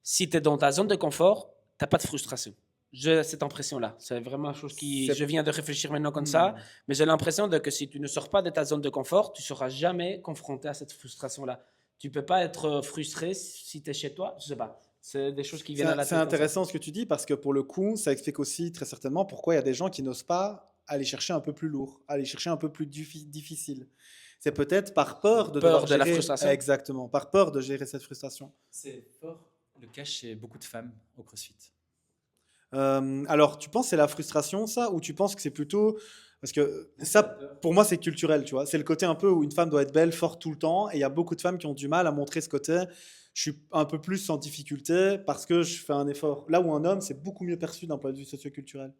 si tu es dans ta zone de confort, t'as pas de frustration. J'ai cette impression-là. C'est vraiment une chose qui, je C'est viens de réfléchir maintenant comme ça, Hmm. mais j'ai l'impression de que si tu ne sors pas de ta zone de confort, tu seras jamais confronté à cette frustration-là. Tu peux pas être frustré si tu es chez toi. Je sais pas. C'est des choses qui viennent à la C'est tête comme ça. intéressant ce que tu dis parce que pour le coup, ça explique aussi très certainement pourquoi il y a des gens qui n'osent pas aller chercher un peu plus lourd, aller chercher un peu plus difficile. C'est peut-être par peur de devoir Peur de la gérer, frustration. exactement, par peur de gérer cette frustration. C'est fort le cas chez beaucoup de femmes au CrossFit. Alors, tu penses que c'est la frustration, ça, ou tu penses que c'est plutôt... Parce que ça, pour moi, c'est culturel, tu vois. C'est le côté un peu où une femme doit être belle, forte tout le temps, et il y a beaucoup de femmes qui ont du mal à montrer ce côté. Je suis un peu plus en difficulté parce que je fais un effort. Là où un homme, c'est beaucoup mieux perçu d'un point de vue socioculturel.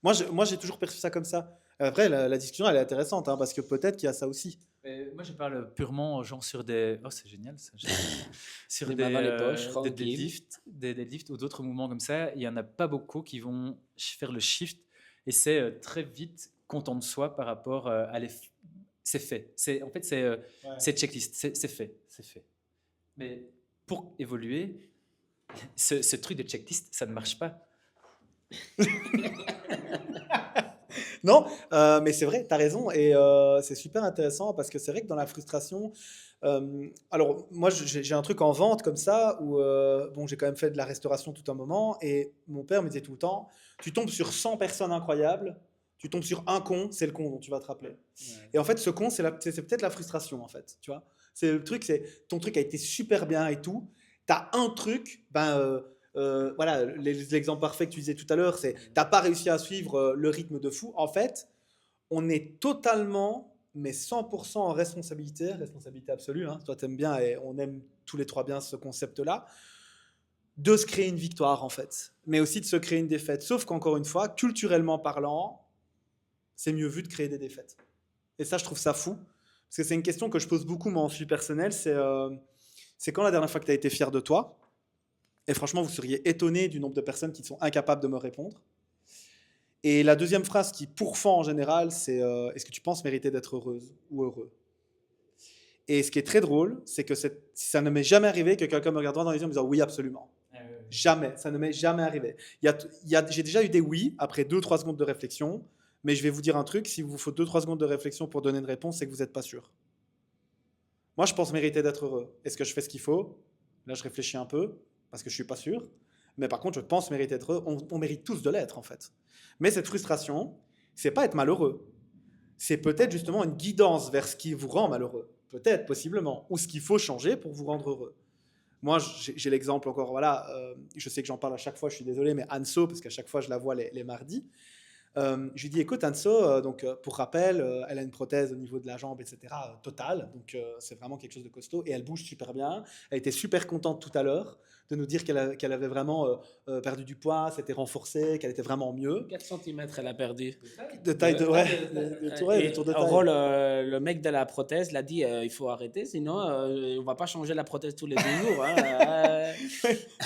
Moi, j'ai toujours perçu ça comme ça. Après, la discussion, elle est intéressante, hein, parce que peut-être qu'il y a ça aussi. Mais moi, je parle purement genre sur des. Oh, c'est génial ça. Sur Les mains dans les poches, des tranquille. deadlifts ou d'autres mouvements comme ça. Il n'y en a pas beaucoup qui vont faire le shift et c'est très vite content de soi par rapport à c'est fait. En fait, Ouais. c'est checklist. C'est fait. C'est fait. Mais pour évoluer, ce truc de checklist, ça ne marche pas. Non, mais c'est vrai, tu as raison, et c'est super intéressant parce que c'est vrai que dans la frustration, alors moi j'ai un truc en vente comme ça où bon, j'ai quand même fait de la restauration tout un moment et mon père me disait tout le temps, tu tombes sur 100 personnes incroyables, tu tombes sur un con, c'est le con dont tu vas te rappeler. Et en fait, ce con, c'est peut-être la frustration en fait, tu vois. C'est le truc, c'est ton truc a été super bien et tout, tu as un truc, voilà, l'exemple parfait que tu disais tout à l'heure, c'est t'as pas réussi à suivre le rythme de fou. En fait, on est totalement, mais 100% en responsabilité absolue. Hein. Toi, t'aimes bien et on aime tous les trois bien ce concept-là, de se créer une victoire en fait, mais aussi de se créer une défaite. Sauf qu'encore une fois, culturellement parlant, c'est mieux vu de créer des défaites. Et ça, je trouve ça fou. Parce que c'est une question que je pose beaucoup, moi, en suivi personnel. C'est quand la dernière fois que tu as été fier de toi? Et franchement, vous seriez étonné du nombre de personnes qui sont incapables de me répondre. Et la deuxième phrase qui pourfend en général, c'est est-ce que tu penses mériter d'être heureuse ou heureux? Et ce qui est très drôle, c'est que ça ne m'est jamais arrivé que quelqu'un me regarde droit dans les yeux en me disant oui, absolument. Jamais, ça ne m'est jamais arrivé. J'ai déjà eu des oui après 2-3 secondes de réflexion, mais je vais vous dire un truc, si vous faut 2-3 secondes de réflexion pour donner une réponse, c'est que vous n'êtes pas sûr. Moi, je pense mériter d'être heureux. Est-ce que je fais ce qu'il faut? Là, je réfléchis un peu, parce que je ne suis pas sûr. Mais par contre, je pense mériter d'être heureux. On mérite tous de l'être, en fait. Mais cette frustration, c'est pas être malheureux. C'est peut-être justement une guidance vers ce qui vous rend malheureux. Peut-être, possiblement. Ou ce qu'il faut changer pour vous rendre heureux. Moi, j'ai l'exemple encore, voilà, je sais que j'en parle à chaque fois, je suis désolé, mais Anso, parce qu'à chaque fois, je la vois les mardis. Je lui dis, écoute, Anso, pour rappel, elle a une prothèse au niveau de la jambe, etc., totale. Donc, c'est vraiment quelque chose de costaud. Et elle bouge super bien. Elle était super contente tout à l'heure de nous dire qu'elle avait vraiment perdu du poids, s'était renforcée, qu'elle était vraiment mieux. 4 cm, elle a perdu. De taille de, ouais, Et de tour de en taille. gros, le mec de la prothèse l'a dit il faut arrêter, sinon on va pas changer la prothèse tous les 2 jours. Hein.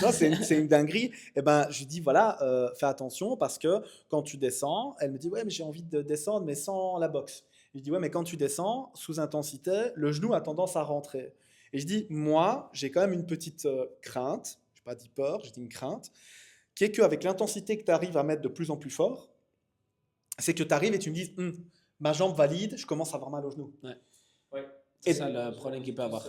Non, c'est une dinguerie. Et ben, je lui dis, voilà, fais attention parce que quand tu descends, elle me dit, ouais, mais j'ai envie de descendre, mais sans la boxe. Je lui dis, ouais, mais quand tu descends, sous intensité, le genou a tendance à rentrer. Et je dis, moi, j'ai quand même une petite crainte, je n'ai pas dit peur, j'ai dit une crainte, qui est qu'avec l'intensité que tu arrives à mettre de plus en plus fort, c'est que tu arrives et tu me dises, ma jambe valide, je commence à avoir mal au genou. Ouais. Ouais. C'est Et- ça le problème qu'il peut avoir.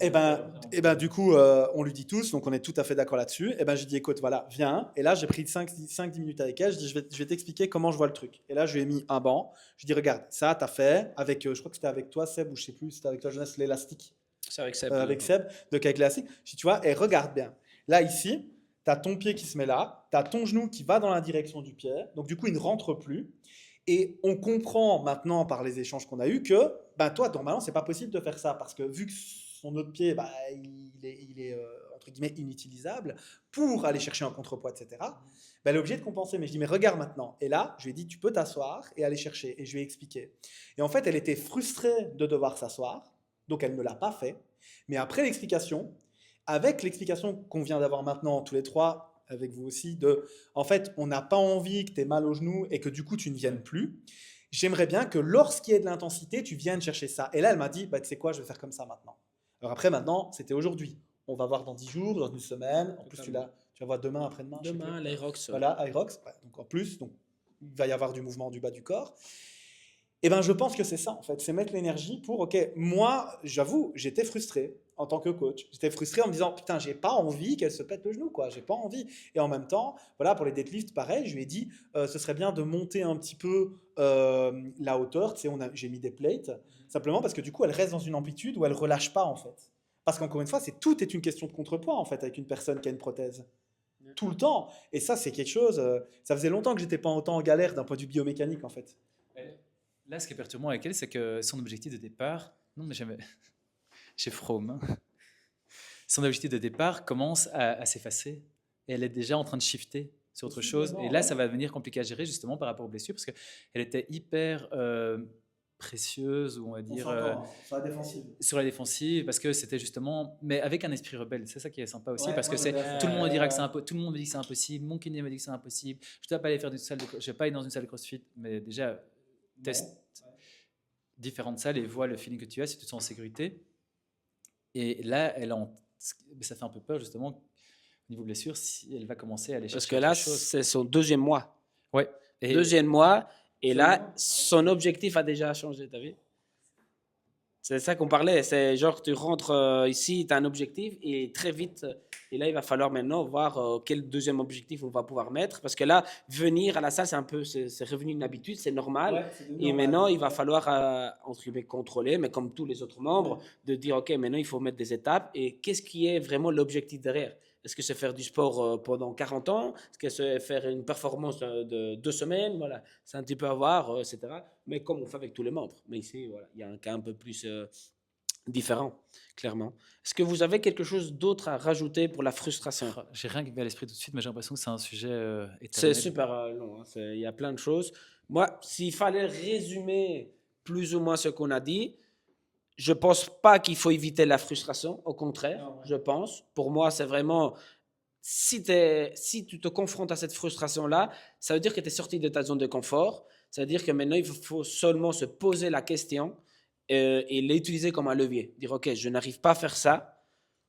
Et ben, du coup, on lui dit tous, donc on est tout à fait d'accord là-dessus. Et ben, j'ai dit, écoute, voilà, viens. Et là, j'ai pris 5-10 minutes avec elle. Je dis, je vais t'expliquer comment je vois le truc. Et là, je lui ai mis un banc. Je lui ai dit, regarde, ça, t'as fait avec, je crois que c'était avec toi, Seb, ou je sais plus, c'était avec toi, Jonas, l'élastique. C'est avec Seb. Avec Seb, de avec l'élastique. Je dis, tu vois, et regarde bien. Là, ici, t'as ton pied qui se met là, t'as ton genou qui va dans la direction du pied. Donc, du coup, il ne rentre plus. Et on comprend maintenant par les échanges qu'on a eus que ben toi, normalement, c'est pas possible de faire ça parce que vu que son autre pied, bah, il est entre guillemets inutilisable pour aller chercher un contrepoids, etc. Ben, elle est obligée de compenser. Mais je dis, mais regarde maintenant. Et là, je lui ai dit, tu peux t'asseoir et aller chercher. Et je lui ai expliqué. Et en fait, elle était frustrée de devoir s'asseoir. Donc, elle ne l'a pas fait. Mais après l'explication, avec l'explication qu'on vient d'avoir maintenant tous les trois, avec vous aussi, en fait, on n'a pas envie que tu aies mal au genou et que du coup, tu ne viennes plus. J'aimerais bien que lorsqu'il y ait de l'intensité, tu viennes chercher ça. Et là, elle m'a dit, bah, tu sais quoi, je vais faire comme ça maintenant. Alors après, maintenant, c'était aujourd'hui. On va voir dans 10 jours, dans une semaine. En plus, tu vas voir demain, après-demain. je sais Demain, plus. l'Aerox. Voilà, Irox. Ouais, donc en plus, il va y avoir du mouvement du bas du corps. Et ben, je pense que c'est ça, en fait. C'est mettre l'énergie pour, OK, moi, j'avoue, j'étais frustré en tant que coach. J'étais frustré en me disant, putain, j'ai pas envie qu'elle se pète le genou, quoi. J'ai pas envie. Et en même temps, voilà, pour les deadlifts, pareil, je lui ai dit, ce serait bien de monter un petit peu la hauteur. Tu sais, j'ai mis des plates, simplement parce que du coup, elle reste dans une amplitude où elle relâche pas, en fait. Parce qu'encore une fois, tout est une question de contrepoids, en fait, avec une personne qui a une prothèse. Tout le temps. Et ça, c'est quelque chose. Ça faisait longtemps que j'étais pas autant en galère d'un point de vue biomécanique, en fait. Là, ce qui est perturbant avec elle, c'est que son objectif de départ, non mais jamais, chez Fromm, hein, son objectif de départ commence à s'effacer et elle est déjà en train de shifter sur autre chose. Et là, ça va devenir compliqué à gérer justement par rapport aux blessures parce qu'elle était hyper précieuse, ou on va dire, sur la défensive. sur la défensive parce que c'était justement, mais avec un esprit rebelle. C'est ça qui est sympa aussi Ouais, parce que moi, c'est j'aime bien ça. tout le monde dira que tout le monde me dit que c'est impossible. Mon kiné me dit que c'est impossible. Je dois pas aller faire je vais pas aller dans une salle de CrossFit, mais déjà teste différentes salles et vois le feeling que tu as si tu te sens en sécurité. Et là, ça fait un peu peur justement au niveau blessure si elle va commencer à aller Parce chercher que là, autre chose. c'est son 2e mois. Ouais. Et 2e mois. Et là, son objectif a déjà changé, t'as vu? C'est ça qu'on parlait. C'est genre, tu rentres ici, tu as un objectif et très vite, et là, il va falloir maintenant voir quel 2e objectif on va pouvoir mettre. Parce que là, venir à la salle, c'est revenu une habitude, c'est normal. Ouais, c'est devenu Et normal. maintenant, il va falloir, entre guillemets, contrôler, mais comme tous les autres membres, de dire, OK, maintenant, il faut mettre des étapes. Et qu'est-ce qui est vraiment l'objectif derrière? Est-ce que c'est faire du sport pendant 40 ans? Est-ce que c'est faire une performance de 2 semaines? Voilà, c'est un petit peu à voir, etc. Mais comme on fait avec tous les membres. Mais ici, voilà, il y a un cas un peu plus différent, clairement. Est-ce que vous avez quelque chose d'autre à rajouter pour la frustration? j'ai rien qui me vient à l'esprit tout de suite, mais j'ai l'impression que c'est un sujet C'est éternel. super long, hein. Il y a plein de choses. Moi, s'il fallait résumer plus ou moins ce qu'on a dit, je pense pas qu'il faut éviter la frustration. Au contraire, je pense. Pour moi, c'est vraiment, si tu te confrontes à cette frustration-là, ça veut dire que tu es sorti de ta zone de confort. Ça veut dire que maintenant, il faut seulement se poser la question et l'utiliser comme un levier. Dire, OK, je n'arrive pas à faire ça.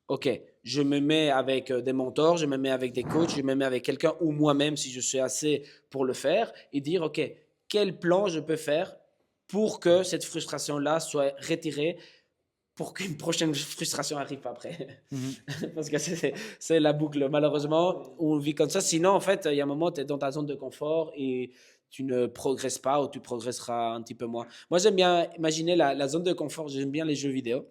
OK, je me mets avec des mentors, je me mets avec des coachs, je me mets avec quelqu'un ou moi-même si je suis assez pour le faire et dire, OK, quel plan je peux faire pour que cette frustration-là soit retirée pour qu'une prochaine frustration arrive après. Parce que c'est la boucle, malheureusement, on vit comme ça. Sinon, en fait, il y a un moment, tu es dans ta zone de confort et tu ne progresses pas ou tu progresseras un petit peu moins. Moi, j'aime bien imaginer la zone de confort. J'aime bien les jeux vidéo.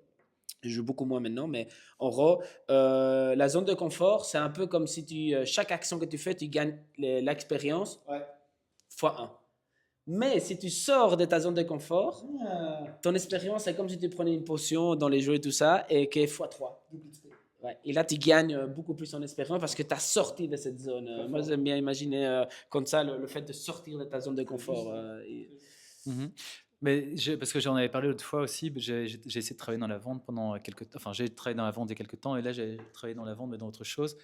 Je joue beaucoup moins maintenant, mais en gros, la zone de confort, c'est un peu comme si chaque action que tu fais, tu gagnes l'expérience. Ouais. fois 1. Mais si tu sors de ta zone de confort, ton expérience c'est comme si tu prenais une potion dans les jeux et tout ça, et qui est fois 3. Ouais. Et là, tu gagnes beaucoup plus en expérience parce que tu as sorti de cette zone. Moi, j'aime bien imaginer comme ça le fait de sortir de ta zone de confort. Mhm. Mais parce que j'en avais parlé l'autre fois aussi, j'ai essayé de travailler dans la vente pendant quelques temps. Enfin, j'ai travaillé dans la vente il y a quelques temps, et là, j'ai travaillé dans la vente, mais dans autre chose.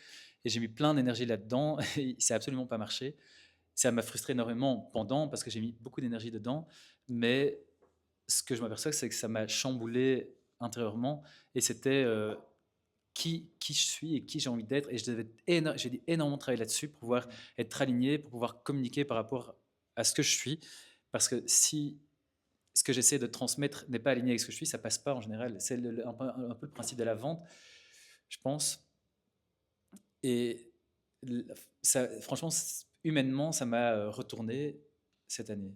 Et j'ai mis plein d'énergie là-dedans, et ça n'a absolument pas marché. Ça m'a frustré énormément pendant, parce que j'ai mis beaucoup d'énergie dedans. Mais ce que je m'aperçois, c'est que ça m'a chamboulé intérieurement. Et c'était qui je suis et qui j'ai envie d'être. Et j'ai dû énormément travailler là-dessus pour pouvoir être aligné, pour pouvoir communiquer par rapport à ce que je suis. Parce que si ce que j'essaie de transmettre n'est pas aligné avec ce que je suis, ça passe pas en général. C'est un peu le principe de la vente, je pense. Et ça, franchement, humainement, ça m'a retourné cette année.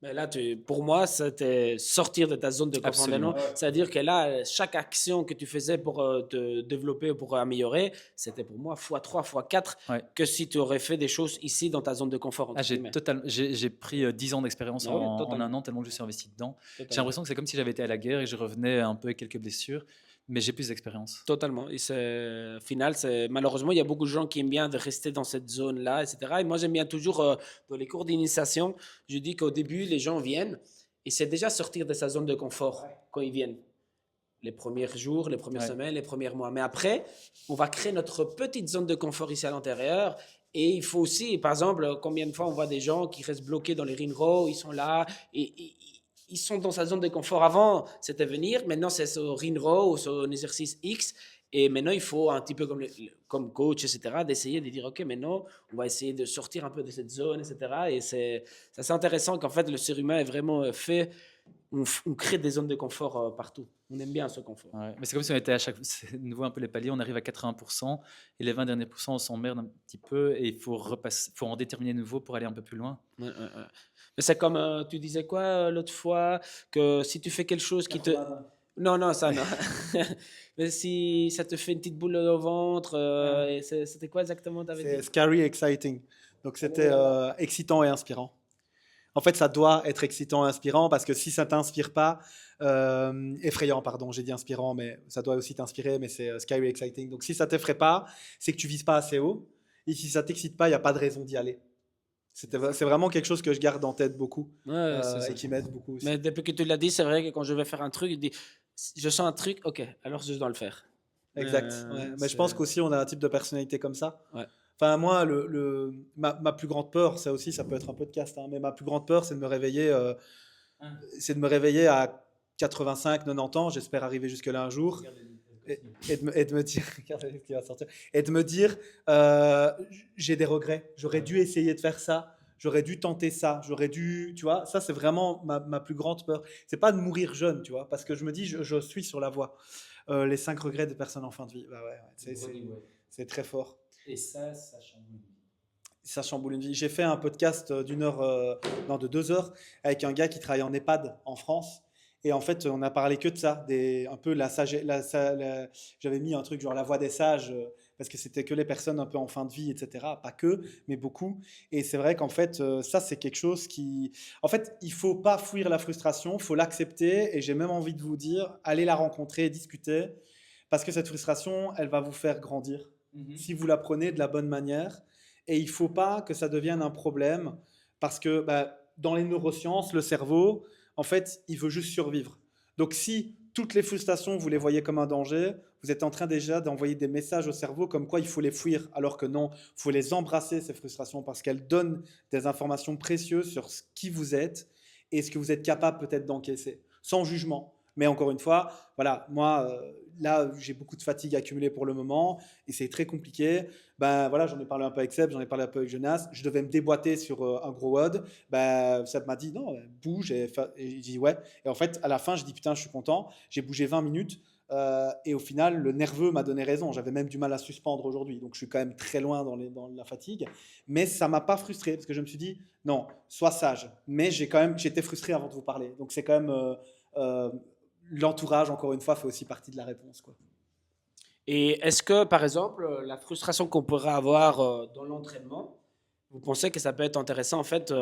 Mais là, pour moi, c'était sortir de ta zone de confort. Absolument. C'est-à-dire que là, chaque action que tu faisais pour te développer, pour améliorer, c'était pour moi fois 3, fois 4 Ouais. que si tu aurais fait des choses ici dans ta zone de confort. entre guillemets. J'ai pris 10 ans d'expérience Ah oui, en totalement. un an, tellement que je suis investi dedans. J'ai Totalement. l'impression que c'est comme si j'avais été à la guerre et je revenais un peu avec quelques blessures, mais j'ai plus d'expérience. Totalement. Et au final, malheureusement, il y a beaucoup de gens qui aiment bien de rester dans cette zone-là, etc. Et moi, j'aime bien toujours, dans les cours d'initiation, je dis qu'au début, les gens viennent et c'est déjà sortir de sa zone de confort quand ils viennent. Les premiers jours, les premières Ouais. semaines, les premiers mois. Mais après, on va créer notre petite zone de confort ici à l'intérieur. Et il faut aussi, par exemple, combien de fois on voit des gens qui restent bloqués dans les ring row, ils sont là, et ils sont dans sa zone de confort avant, c'était venir, maintenant c'est sur ring row ou sur un exercice X, et maintenant il faut un petit peu comme coach, etc., d'essayer de dire, ok, maintenant on va essayer de sortir un peu de cette zone, etc. Et c'est assez intéressant qu'en fait le ser humain est vraiment fait, on crée des zones de confort partout. On aime bien ce confort. Ouais. Mais c'est comme si on était c'est de nouveau un peu les paliers, on arrive à 80%, et les 20 derniers pourcents, on s'emmerde un petit peu, et il faut en déterminer de nouveau pour aller un peu plus loin. Ouais, ouais, ouais. Mais c'est comme, tu disais quoi l'autre fois, que si tu fais quelque chose qui te... 80. Non, non, ça, non. Mais si ça te fait une petite boule au ventre, et c'était quoi exactement, t'avais C'est dit? scary exciting. Donc c'était excitant et inspirant. En fait, ça doit être excitant et inspirant parce que si ça t'inspire pas, effrayant, pardon, j'ai dit inspirant, mais ça doit aussi t'inspirer, mais c'est scary exciting. Donc si ça t'effraie pas, c'est que tu vises pas assez haut. Et si ça t'excite pas, il n'y a pas de raison d'y aller. C'est vraiment quelque chose que je garde en tête beaucoup Ouais, c'est ça. et qui m'aide beaucoup aussi. Mais depuis que tu l'as dit, c'est vrai que quand je vais faire un truc, je dis, je sens un truc, ok, alors je dois le faire. Exact. Ouais. Mais je pense qu'aussi on a un type de personnalité comme ça. Ouais. Enfin, moi, ma plus grande peur, ça aussi, ça peut être un podcast, hein, mais ma plus grande peur, c'est de me réveiller, à 85, 90 ans. J'espère arriver jusque-là un jour. Et de me dire, regardez ce qui va sortir, et de me dire, j'ai des regrets. J'aurais dû essayer de faire ça. J'aurais dû tenter ça. J'aurais dû, tu vois, ça c'est vraiment ma plus grande peur. C'est pas de mourir jeune, tu vois, parce que je me dis, je suis sur la voie. Les 5 regrets des personnes en fin de vie. Bah ouais, c'est très fort. Et ça chamboule. Ça chamboule une vie. J'ai fait un podcast d'une heure, non, de 2 heures, avec un gars qui travaille en EHPAD en France. Et en fait, on a parlé que de ça, un peu j'avais mis un truc genre la voix des sages, parce que c'était que les personnes un peu en fin de vie, etc. Pas que, mais beaucoup. Et c'est vrai qu'en fait, ça, c'est quelque chose qui... En fait, il faut pas fuir la frustration, il faut l'accepter. Et j'ai même envie de vous dire, allez la rencontrer, discuter, parce que cette frustration, elle va vous faire grandir, si vous la prenez de la bonne manière. Et il ne faut pas que ça devienne un problème, parce que dans les neurosciences, le cerveau, en fait, il veut juste survivre. Donc si toutes les frustrations, vous les voyez comme un danger, vous êtes en train déjà d'envoyer des messages au cerveau comme quoi il faut les fuir, alors que non, il faut les embrasser, ces frustrations, parce qu'elles donnent des informations précieuses sur qui vous êtes et ce que vous êtes capable peut-être d'encaisser, sans jugement. Mais encore une fois, voilà, moi, là, j'ai beaucoup de fatigue accumulée pour le moment et c'est très compliqué. Ben voilà, j'en ai parlé un peu avec Seb, j'en ai parlé un peu avec Jonas. Je devais me déboîter sur un gros WOD. Ben, Seb m'a dit non, bouge. Et j'ai dit ouais. Et en fait, à la fin, je dis putain, je suis content. J'ai bougé 20 minutes. Et au final, le nerveux m'a donné raison. J'avais même du mal à suspendre aujourd'hui. Donc, je suis quand même très loin dans la fatigue. Mais ça ne m'a pas frustré parce que je me suis dit non, sois sage. Mais j'étais frustré avant de vous parler. Donc, c'est quand même. L'entourage, encore une fois, fait aussi partie de la réponse, quoi. Et est-ce que, par exemple, la frustration qu'on pourrait avoir dans l'entraînement, Vous pensez que ça peut être intéressant, en fait,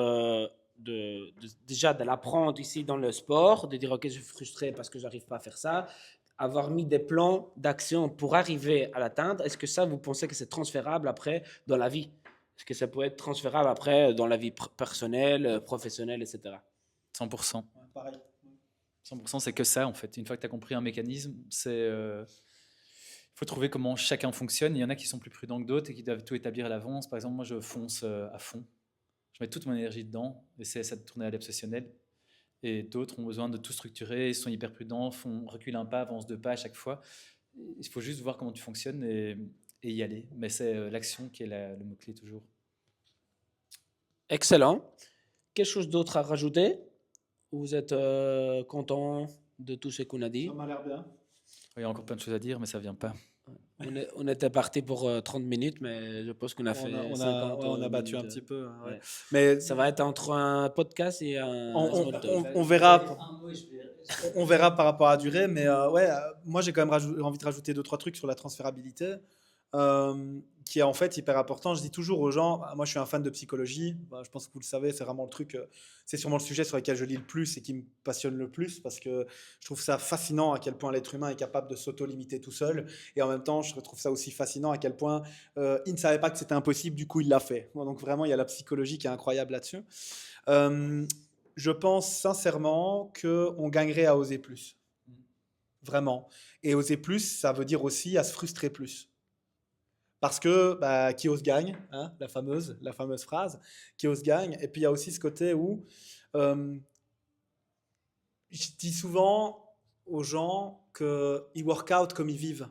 déjà de l'apprendre ici dans le sport, de dire, OK, je suis frustré parce que j'arrive pas à faire ça, avoir mis des plans d'action pour arriver à l'atteindre. Est-ce que ça, vous pensez que c'est transférable après dans la vie? Est-ce que ça peut être transférable après dans la vie personnelle, professionnelle, etc.? 100%. Ouais, pareil. 100%, c'est que ça, en fait. Une fois que tu as compris un mécanisme, il faut trouver comment chacun fonctionne. Il y en a qui sont plus prudents que d'autres et qui doivent tout établir à l'avance. Par exemple, moi, je fonce à fond. Je mets toute mon énergie dedans, j'essaie ça de tourner à l'obsessionnel. Et d'autres ont besoin de tout structurer, ils sont hyper prudents, reculent un pas, avancent 2 pas à chaque fois. Il faut juste voir comment tu fonctionnes et y aller. Mais c'est l'action qui est le mot-clé toujours. Excellent. Quelque chose d'autre à rajouter? Vous êtes content de tout ce qu'on a dit? Ça m'a l'air bien. Il y a encore plein de choses à dire, mais ça ne vient pas. On était parti pour 30 minutes, mais je pense qu'on a fait 50 On a battu un minutes. petit peu, hein, ouais. Ouais. Mais Ça va être entre un podcast et un small talk. on verra. On verra par rapport à la durée, mais moi j'ai quand même envie de rajouter 2-3 trucs sur la transférabilité, qui est en fait hyper important. Je dis toujours aux gens, moi je suis un fan de psychologie, je pense que vous le savez, c'est vraiment le truc, c'est sûrement le sujet sur lequel je lis le plus et qui me passionne le plus, parce que je trouve ça fascinant à quel point l'être humain est capable de s'auto-limiter tout seul, et en même temps je trouve ça aussi fascinant à quel point il ne savait pas que c'était impossible, du coup il l'a fait. Donc vraiment il y a la psychologie qui est incroyable là-dessus. Je pense sincèrement qu'on gagnerait à oser plus. Vraiment. Et oser plus, ça veut dire aussi à se frustrer plus. Parce que qui ose gagne, hein, la fameuse phrase, qui ose gagne. Et puis il y a aussi ce côté où je dis souvent aux gens qu'ils work out comme ils vivent.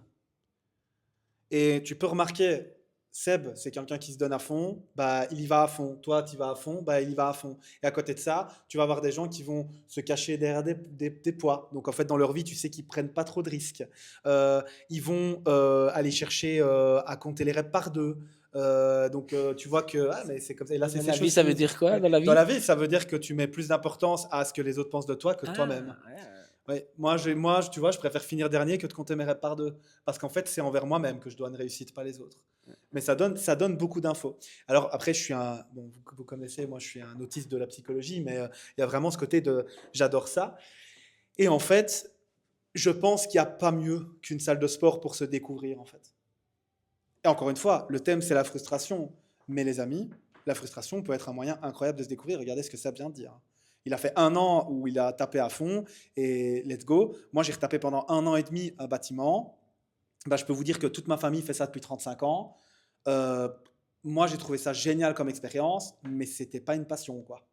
Et tu peux remarquer, Seb, c'est quelqu'un qui se donne à fond, il y va à fond. Toi, tu y vas à fond, il y va à fond. Et à côté de ça, tu vas avoir des gens qui vont se cacher derrière des poids. Donc en fait, dans leur vie, tu sais qu'ils prennent pas trop de risques. Ils vont aller chercher à compter les reps par 2. Donc tu vois que mais c'est comme ça. Et là, c'est Dans ces la vie, choses ça qui- veut dire quoi dans la vie? Dans la vie, ça veut dire que tu mets plus d'importance à ce que les autres pensent de toi que de toi-même. Ouais. Ouais, tu vois, je préfère finir dernier que de compter mes reps par 2. Parce qu'en fait, c'est envers moi-même que je dois une réussite, pas les autres. Mais ça donne beaucoup d'infos. Alors après, vous connaissez, moi je suis un autiste de la psychologie, mais il y a vraiment ce côté de j'adore ça. Et en fait, je pense qu'il n'y a pas mieux qu'une salle de sport pour se découvrir, en fait. Et encore une fois, le thème c'est la frustration. Mais les amis, la frustration peut être un moyen incroyable de se découvrir. Regardez ce que ça vient de dire. Il a fait 1 an où il a tapé à fond et let's go. Moi, j'ai retapé pendant 1 an et demi un bâtiment. Je peux vous dire que toute ma famille fait ça depuis 35 ans. Moi, j'ai trouvé ça génial comme expérience, mais c'était pas une passion, quoi.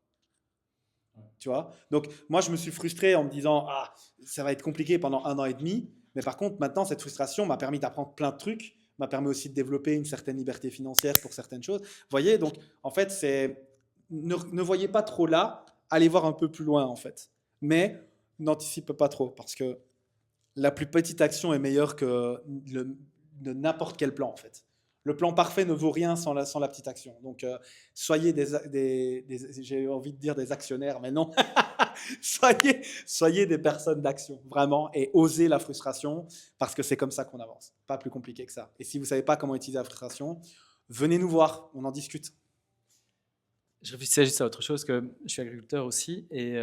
Tu vois? Donc, moi, je me suis frustré en me disant, ça va être compliqué pendant 1 an et demi. Mais par contre, maintenant, cette frustration m'a permis d'apprendre plein de trucs, m'a permis aussi de développer une certaine liberté financière pour certaines choses. Vous voyez, donc, en fait, ne voyez pas trop là, allez voir un peu plus loin, en fait. Mais n'anticipe pas trop, parce que la plus petite action est meilleure que de n'importe quel plan, en fait. Le plan parfait ne vaut rien sans la petite action. Donc, soyez j'ai envie de dire des actionnaires, mais non. soyez des personnes d'action, vraiment, et osez la frustration, parce que c'est comme ça qu'on avance. Pas plus compliqué que ça. Et si vous ne savez pas comment utiliser la frustration, venez nous voir, on en discute. Je réfléchissais juste à autre chose, que je suis agriculteur aussi, et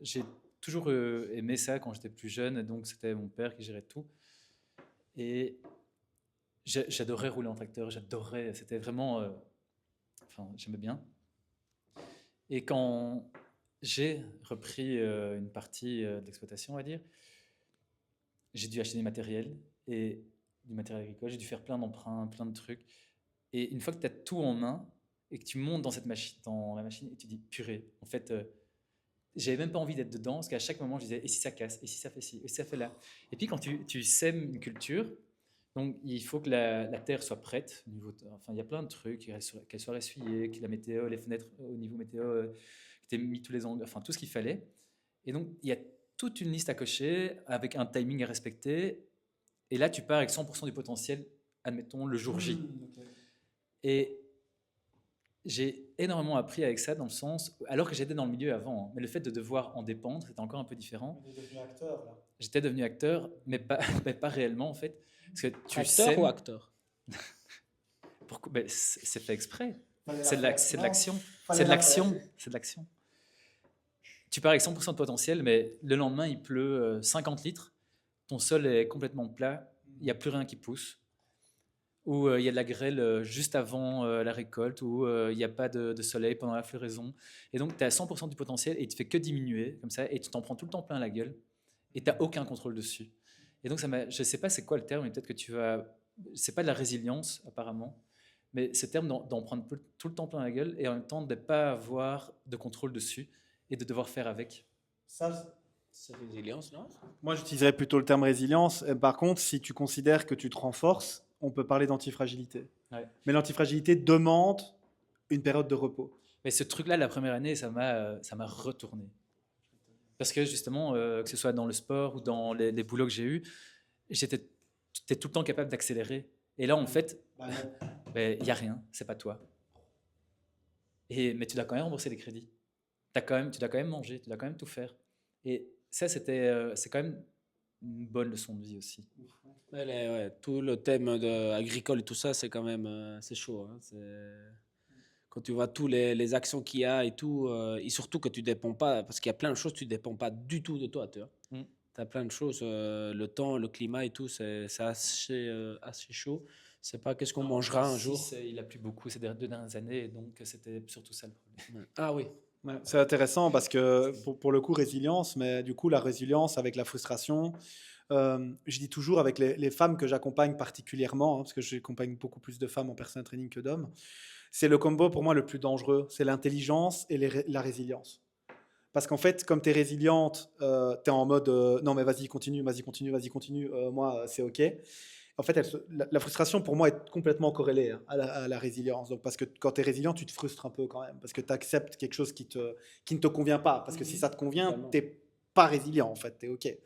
j'ai toujours aimé ça quand j'étais plus jeune, et donc c'était mon père qui gérait tout. Et j'adorais rouler en tracteur, c'était vraiment, j'aimais bien. Et quand j'ai repris une partie de l'exploitation, on va dire, j'ai dû acheter du matériel agricole, j'ai dû faire plein d'emprunts, plein de trucs. Et une fois que tu as tout en main et que tu montes dans la machine et tu dis purée, en fait, j'avais même pas envie d'être dedans parce qu'à chaque moment je disais et si ça casse, et si ça fait ci, et si ça fait là. Et puis quand tu sèmes une culture, donc il faut que la terre soit prête. Il y a plein de trucs, qu'elle soit ressuyée, que la météo, les fenêtres au niveau météo, que tu aies mis tous les angles, enfin tout ce qu'il fallait. Et donc il y a toute une liste à cocher avec un timing à respecter. Et là tu pars avec 100% du potentiel, admettons le jour J. Okay. Et j'ai énormément appris avec ça, dans le sens, alors que j'étais dans le milieu avant, hein, mais le fait de devoir en dépendre, c'était encore un peu différent. Tu es devenu acteur, là. J'étais devenu acteur, mais pas réellement en fait. Parce que tu Acteur sèmes, ou acteur? pourquoi ben, c'est fait exprès. Fallait la C'est de faire. c'est de Non, l'action. fallait C'est de la l'action. faire. C'est de l'action. Tu pars avec 100% de potentiel, mais le lendemain, il pleut 50 litres. Ton sol est complètement plat. Il n'y a plus rien qui pousse. Ou il y a de la grêle juste avant la récolte, ou il n'y a pas de soleil pendant la floraison. Et donc, tu es à 100% du potentiel et tu fais que diminuer, comme ça, et tu t'en prends tout le temps plein la gueule, et tu n'as aucun contrôle dessus. Et donc, je ne sais pas c'est quoi le terme, mais peut-être que tu vas... C'est pas de la résilience, apparemment, mais ce terme d'en prendre tout le temps plein la gueule, et en même temps de ne pas avoir de contrôle dessus, et de devoir faire avec. Ça, C'est résilience, non? moi, j'utiliserais plutôt le terme résilience. Et par contre, si tu considères que tu te renforces, on peut parler d'antifragilité. Ouais. Mais l'antifragilité demande une période de repos. Mais ce truc-là, la première année, ça m'a retourné. Parce que justement, que ce soit dans le sport ou dans les boulots que j'ai eus, j'étais tout le temps capable d'accélérer. Et là, en fait, il n'y a rien, c'est pas toi. Mais tu dois quand même rembourser les crédits. Tu dois quand même manger, tu dois quand même tout faire. Et ça, c'est quand même une bonne leçon de vie aussi. Ouais, tout le thème agricole et tout ça, c'est quand même c'est chaud. Hein. Quand tu vois toutes les actions qu'il y a et tout, et surtout que tu dépends pas, parce qu'il y a plein de choses, tu dépends pas du tout de toi. Tu vois. Mm. Tu as plein de choses, le temps, le climat et tout, c'est assez chaud. C'est pas qu'est-ce qu'on mangera un jour. Il a plu beaucoup ces 2 dernières années, et donc c'était surtout ça le problème. Ah oui. Ouais, c'est intéressant parce que pour le coup, résilience, mais du coup, la résilience avec la frustration, je dis toujours avec les femmes que j'accompagne particulièrement, hein, parce que j'accompagne beaucoup plus de femmes en personal training que d'hommes, c'est le combo pour moi le plus dangereux, c'est l'intelligence et la résilience. Parce qu'en fait, comme tu es résiliente, tu es en mode non mais vas-y, continue, vas-y, continue, vas-y, continue, moi c'est ok. En fait, la frustration pour moi est complètement corrélée hein, à la résilience. Donc, parce que quand tu es résilient, tu te frustres un peu quand même, parce que tu acceptes quelque chose qui ne te convient pas. Parce que si ça te convient, Totalement. tu n'es pas résilient en fait, tu es ok.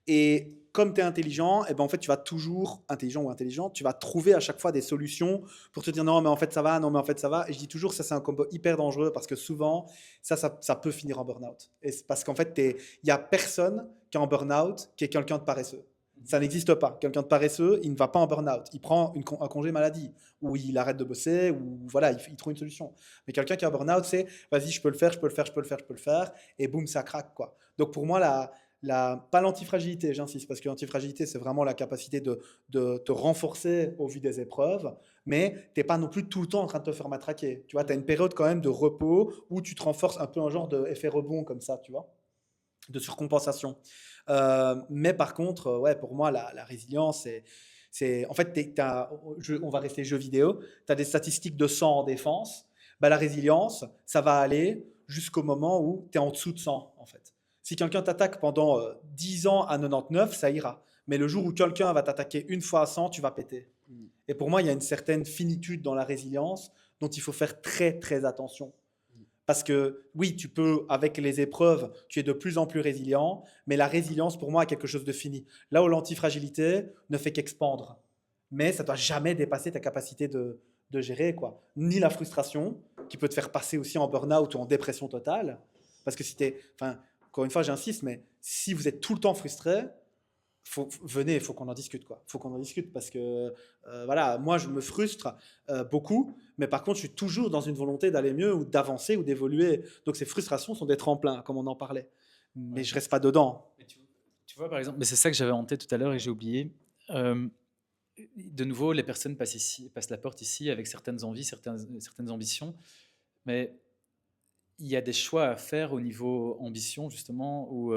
Et comme tu es intelligent, et ben en fait, tu vas toujours, intelligent ou intelligent, tu vas trouver à chaque fois des solutions pour te dire non, mais en fait ça va, non, mais en fait ça va. Et je dis toujours, ça c'est un combo hyper dangereux parce que souvent, ça peut finir en burn-out. Et c'est parce qu'en fait, il n'y a personne qui est en burn-out qui est quelqu'un de paresseux. Ça n'existe pas. Quelqu'un de paresseux, il ne va pas en burn-out. Il prend un congé maladie, ou il arrête de bosser, ou voilà, il trouve une solution. Mais quelqu'un qui est en burn-out, c'est vas-y, je peux le faire, je peux le faire, je peux le faire, je peux le faire, et boum, ça craque, quoi. Donc pour moi, pas l'antifragilité, j'insiste, parce que l'antifragilité, c'est vraiment la capacité de te renforcer au vu des épreuves, mais tu n'es pas non plus tout le temps en train de te faire matraquer. Tu vois, tu as une période quand même de repos où tu te renforces un peu un genre d'effet rebond comme ça, tu vois, de surcompensation. Mais par contre, ouais, pour moi, la résilience, en fait, on va rester jeux vidéo, tu as des statistiques de 100 en défense, bah, la résilience, ça va aller jusqu'au moment où tu es en dessous de 100, en fait. Si quelqu'un t'attaque pendant 10 ans à 99, ça ira. Mais le jour où quelqu'un va t'attaquer une fois à 100, tu vas péter. Et pour moi, il y a une certaine finitude dans la résilience dont il faut faire très, très attention. Parce que oui, tu peux, avec les épreuves, tu es de plus en plus résilient, mais la résilience, pour moi, est quelque chose de fini. Là où l'antifragilité ne fait qu'expandre. Mais ça ne doit jamais dépasser ta capacité de gérer, quoi. Ni la frustration, qui peut te faire passer aussi en burn-out ou en dépression totale. Parce que si tu es... Enfin, encore une fois, j'insiste, mais si vous êtes tout le temps frustré, venez, il faut qu'on en discute, quoi. Il faut qu'on en discute parce que, voilà, moi, je me frustre beaucoup, mais par contre, je suis toujours dans une volonté d'aller mieux ou d'avancer ou d'évoluer. Donc, ces frustrations sont des tremplins, comme on en parlait. Mais Ouais. je reste pas dedans. Mais tu vois, par exemple, mais c'est ça que j'avais en tête tout à l'heure et j'ai oublié. De nouveau, les personnes passent la porte ici avec certaines envies, certaines ambitions, mais il y a des choix à faire au niveau ambition, justement, ou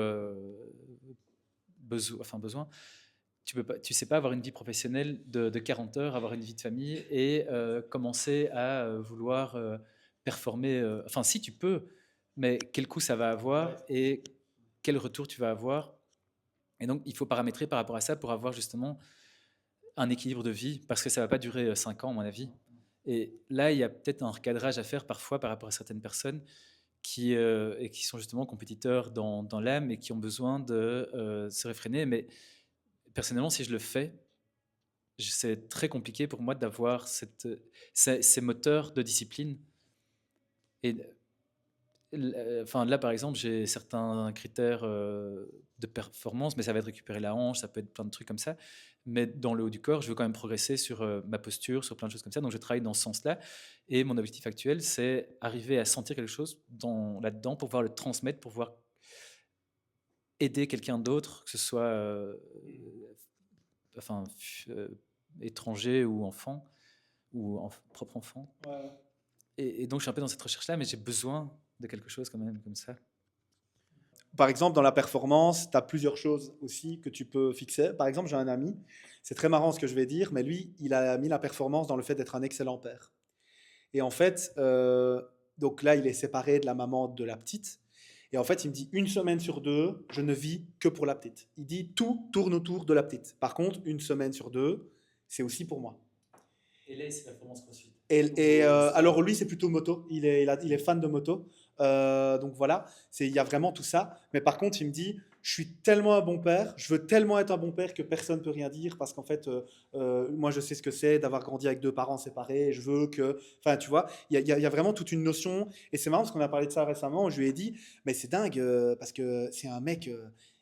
besoin. Tu sais pas avoir une vie professionnelle de 40 heures, avoir une vie de famille et commencer à vouloir performer. Enfin, si tu peux, mais quel coût ça va avoir et quel retour tu vas avoir. Et donc, il faut paramétrer par rapport à ça pour avoir justement un équilibre de vie, parce que ça ne va pas durer 5 ans, à mon avis. Et là, il y a peut-être un recadrage à faire parfois par rapport à certaines personnes qui sont justement compétiteurs dans l'âme et qui ont besoin de se réfréner. Mais personnellement, si je le fais, c'est très compliqué pour moi d'avoir ces moteurs de discipline. Et enfin, là, par exemple, j'ai certains critères de performance, mais ça va être récupérer la hanche, ça peut être plein de trucs comme ça. Mais dans le haut du corps, je veux quand même progresser sur ma posture, sur plein de choses comme ça. Donc, je travaille dans ce sens-là. Et mon objectif actuel, c'est arriver à sentir quelque chose là-dedans pour pouvoir le transmettre, pour pouvoir aider quelqu'un d'autre, que ce soit enfin, étranger ou enfant, ou propre enfant. Ouais. Et donc, je suis un peu dans cette recherche-là, mais j'ai besoin de quelque chose quand même comme ça. Par exemple, dans la performance, tu as plusieurs choses aussi que tu peux fixer. Par exemple, j'ai un ami, c'est très marrant ce que je vais dire, mais lui, il a mis la performance dans le fait d'être un excellent père. Et en fait, donc là, il est séparé de la maman de la petite. Et en fait, il me dit, une semaine sur deux, je ne vis que pour la petite. Il dit, tout tourne autour de la petite. Par contre, une semaine sur deux, c'est aussi pour moi. Et là, c'est performance crossfit. Alors lui, c'est plutôt moto. Il est fan de moto. Donc voilà, il y a vraiment tout ça. Mais par contre, il me dit, je suis tellement un bon père, je veux tellement être un bon père que personne ne peut rien dire parce qu'en fait, moi, je sais ce que c'est d'avoir grandi avec deux parents séparés. Je veux que... Enfin, tu vois, il y a vraiment toute une notion. Et c'est marrant parce qu'on a parlé de ça récemment. Je lui ai dit, mais c'est dingue parce que c'est un mec...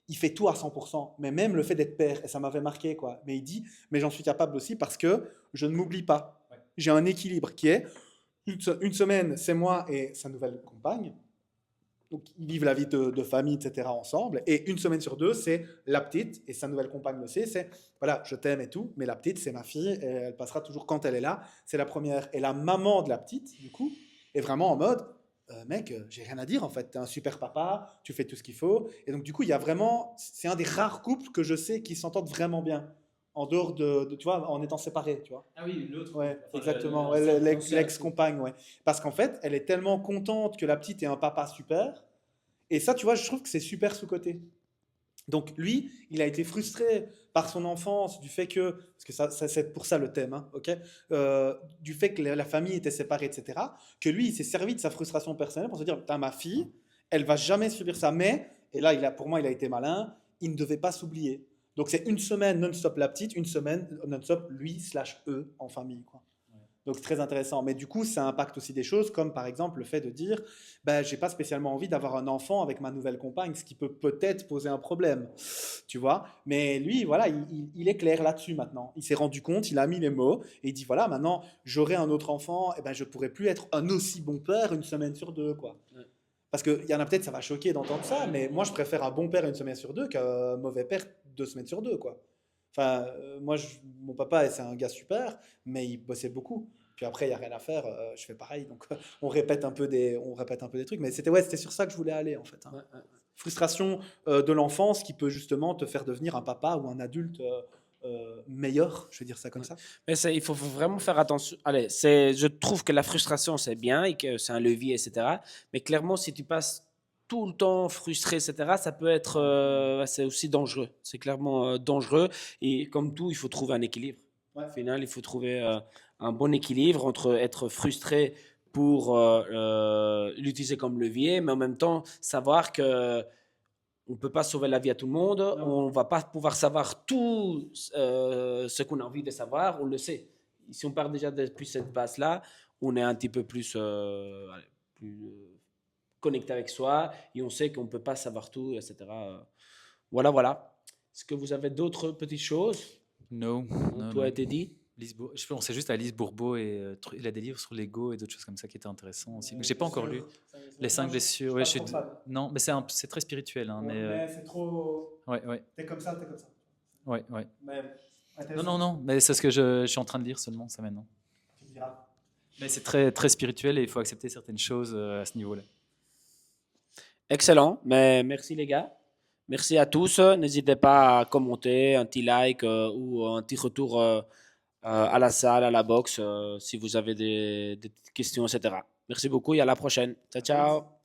il fait tout à 100%, mais même le fait d'être père, et ça m'avait marqué, quoi. Mais il dit, mais j'en suis capable aussi parce que je ne m'oublie pas. J'ai un équilibre qui est une semaine, c'est moi et sa nouvelle compagne. Donc, ils vivent la vie de famille, etc. ensemble. Et une semaine sur deux, c'est la petite, et sa nouvelle compagne le sait, c'est voilà, je t'aime et tout, mais la petite, c'est ma fille, et elle passera toujours quand elle est là. C'est la première. Et la maman de la petite, du coup, est vraiment en mode mec, j'ai rien à dire en fait, t'es un super papa, tu fais tout ce qu'il faut. Et donc, du coup, il y a vraiment, c'est un des rares couples que je sais qui s'entendent vraiment bien. En dehors tu vois, en étant séparés, tu vois. Ah oui, l'autre. Ouais, Enfin, exactement. le- Ouais, l'ancien. l'ex-compagne, ouais. Parce qu'en fait, elle est tellement contente que la petite ait un papa super. Et ça, tu vois, je trouve que c'est super sous-coté. Donc lui, il a été frustré par son enfance du fait que, parce que ça c'est pour ça le thème, hein, ok, du fait que la famille était séparée, etc. Que lui, il s'est servi de sa frustration personnelle pour se dire, putain, ma fille, elle va jamais subir ça. Mais, et là, pour moi, il a été malin, il ne devait pas s'oublier. Donc c'est une semaine non-stop la petite, une semaine non-stop lui/eux en famille, quoi. Donc c'est très intéressant. Mais du coup, ça impacte aussi des choses comme par exemple le fait de dire ben, j'ai pas spécialement envie d'avoir un enfant avec ma nouvelle compagne, ce qui peut peut-être poser un problème. Tu vois. Mais lui, voilà, il est clair là-dessus maintenant. Il s'est rendu compte, il a mis les mots et il dit voilà, maintenant j'aurai un autre enfant, et ben je pourrai plus être un aussi bon père une semaine sur deux, quoi. Ouais. Parce qu'il y en a peut-être, ça va choquer d'entendre ça, mais moi je préfère un bon père une semaine sur deux qu'un mauvais père 2 semaines sur deux, quoi. Enfin, moi, mon papa, c'est un gars super, mais il bossait beaucoup. Puis après, il n'y a rien à faire, je fais pareil. Donc, on répète un peu des trucs. Mais c'était sur ça que je voulais aller, en fait, hein. Ouais, ouais. Frustration de l'enfance qui peut justement te faire devenir un papa ou un adulte meilleur, je vais dire ça comme Ouais. ça. Mais il faut vraiment faire attention. Allez, je trouve que la frustration, c'est bien et que c'est un levier, etc. Mais clairement, si tu passes tout le temps frustré, etc., ça peut être, c'est aussi dangereux. C'est clairement dangereux. Et comme tout, il faut trouver un équilibre. Ouais. Au final, il faut trouver un bon équilibre entre être frustré pour l'utiliser comme levier, mais en même temps, savoir que on ne peut pas sauver la vie à tout le monde, Non. on ne va pas pouvoir savoir tout ce qu'on a envie de savoir, on le sait. Si on part déjà depuis cette base-là, on est un petit peu plus, connecté avec soi et on sait qu'on ne peut pas savoir tout, etc. Voilà, voilà. Est-ce que vous avez d'autres petites choses Non, dont non, tout a non. été dit? Je pensais juste à Lise Bourbeau et il a des livres sur l'ego et d'autres choses comme ça qui étaient intéressants aussi. Mais j'ai pas encore lu. Les 5 blessures. Ouais, non, mais c'est très spirituel. Hein, mais c'est trop. ouais, ouais, T'es comme ça, t'es comme ça. ouais, ouais. Mais, Non, non, non. Mais c'est ce que je suis en train de lire seulement, ça maintenant. Tu me diras. Mais c'est très, très spirituel et il faut accepter certaines choses à ce niveau-là. Excellent. Mais merci les gars. Merci à tous. N'hésitez pas à commenter, un petit like ou un petit retour à la salle, à la boxe, si vous avez des questions, etc. Merci beaucoup et à la prochaine. Ciao, ciao.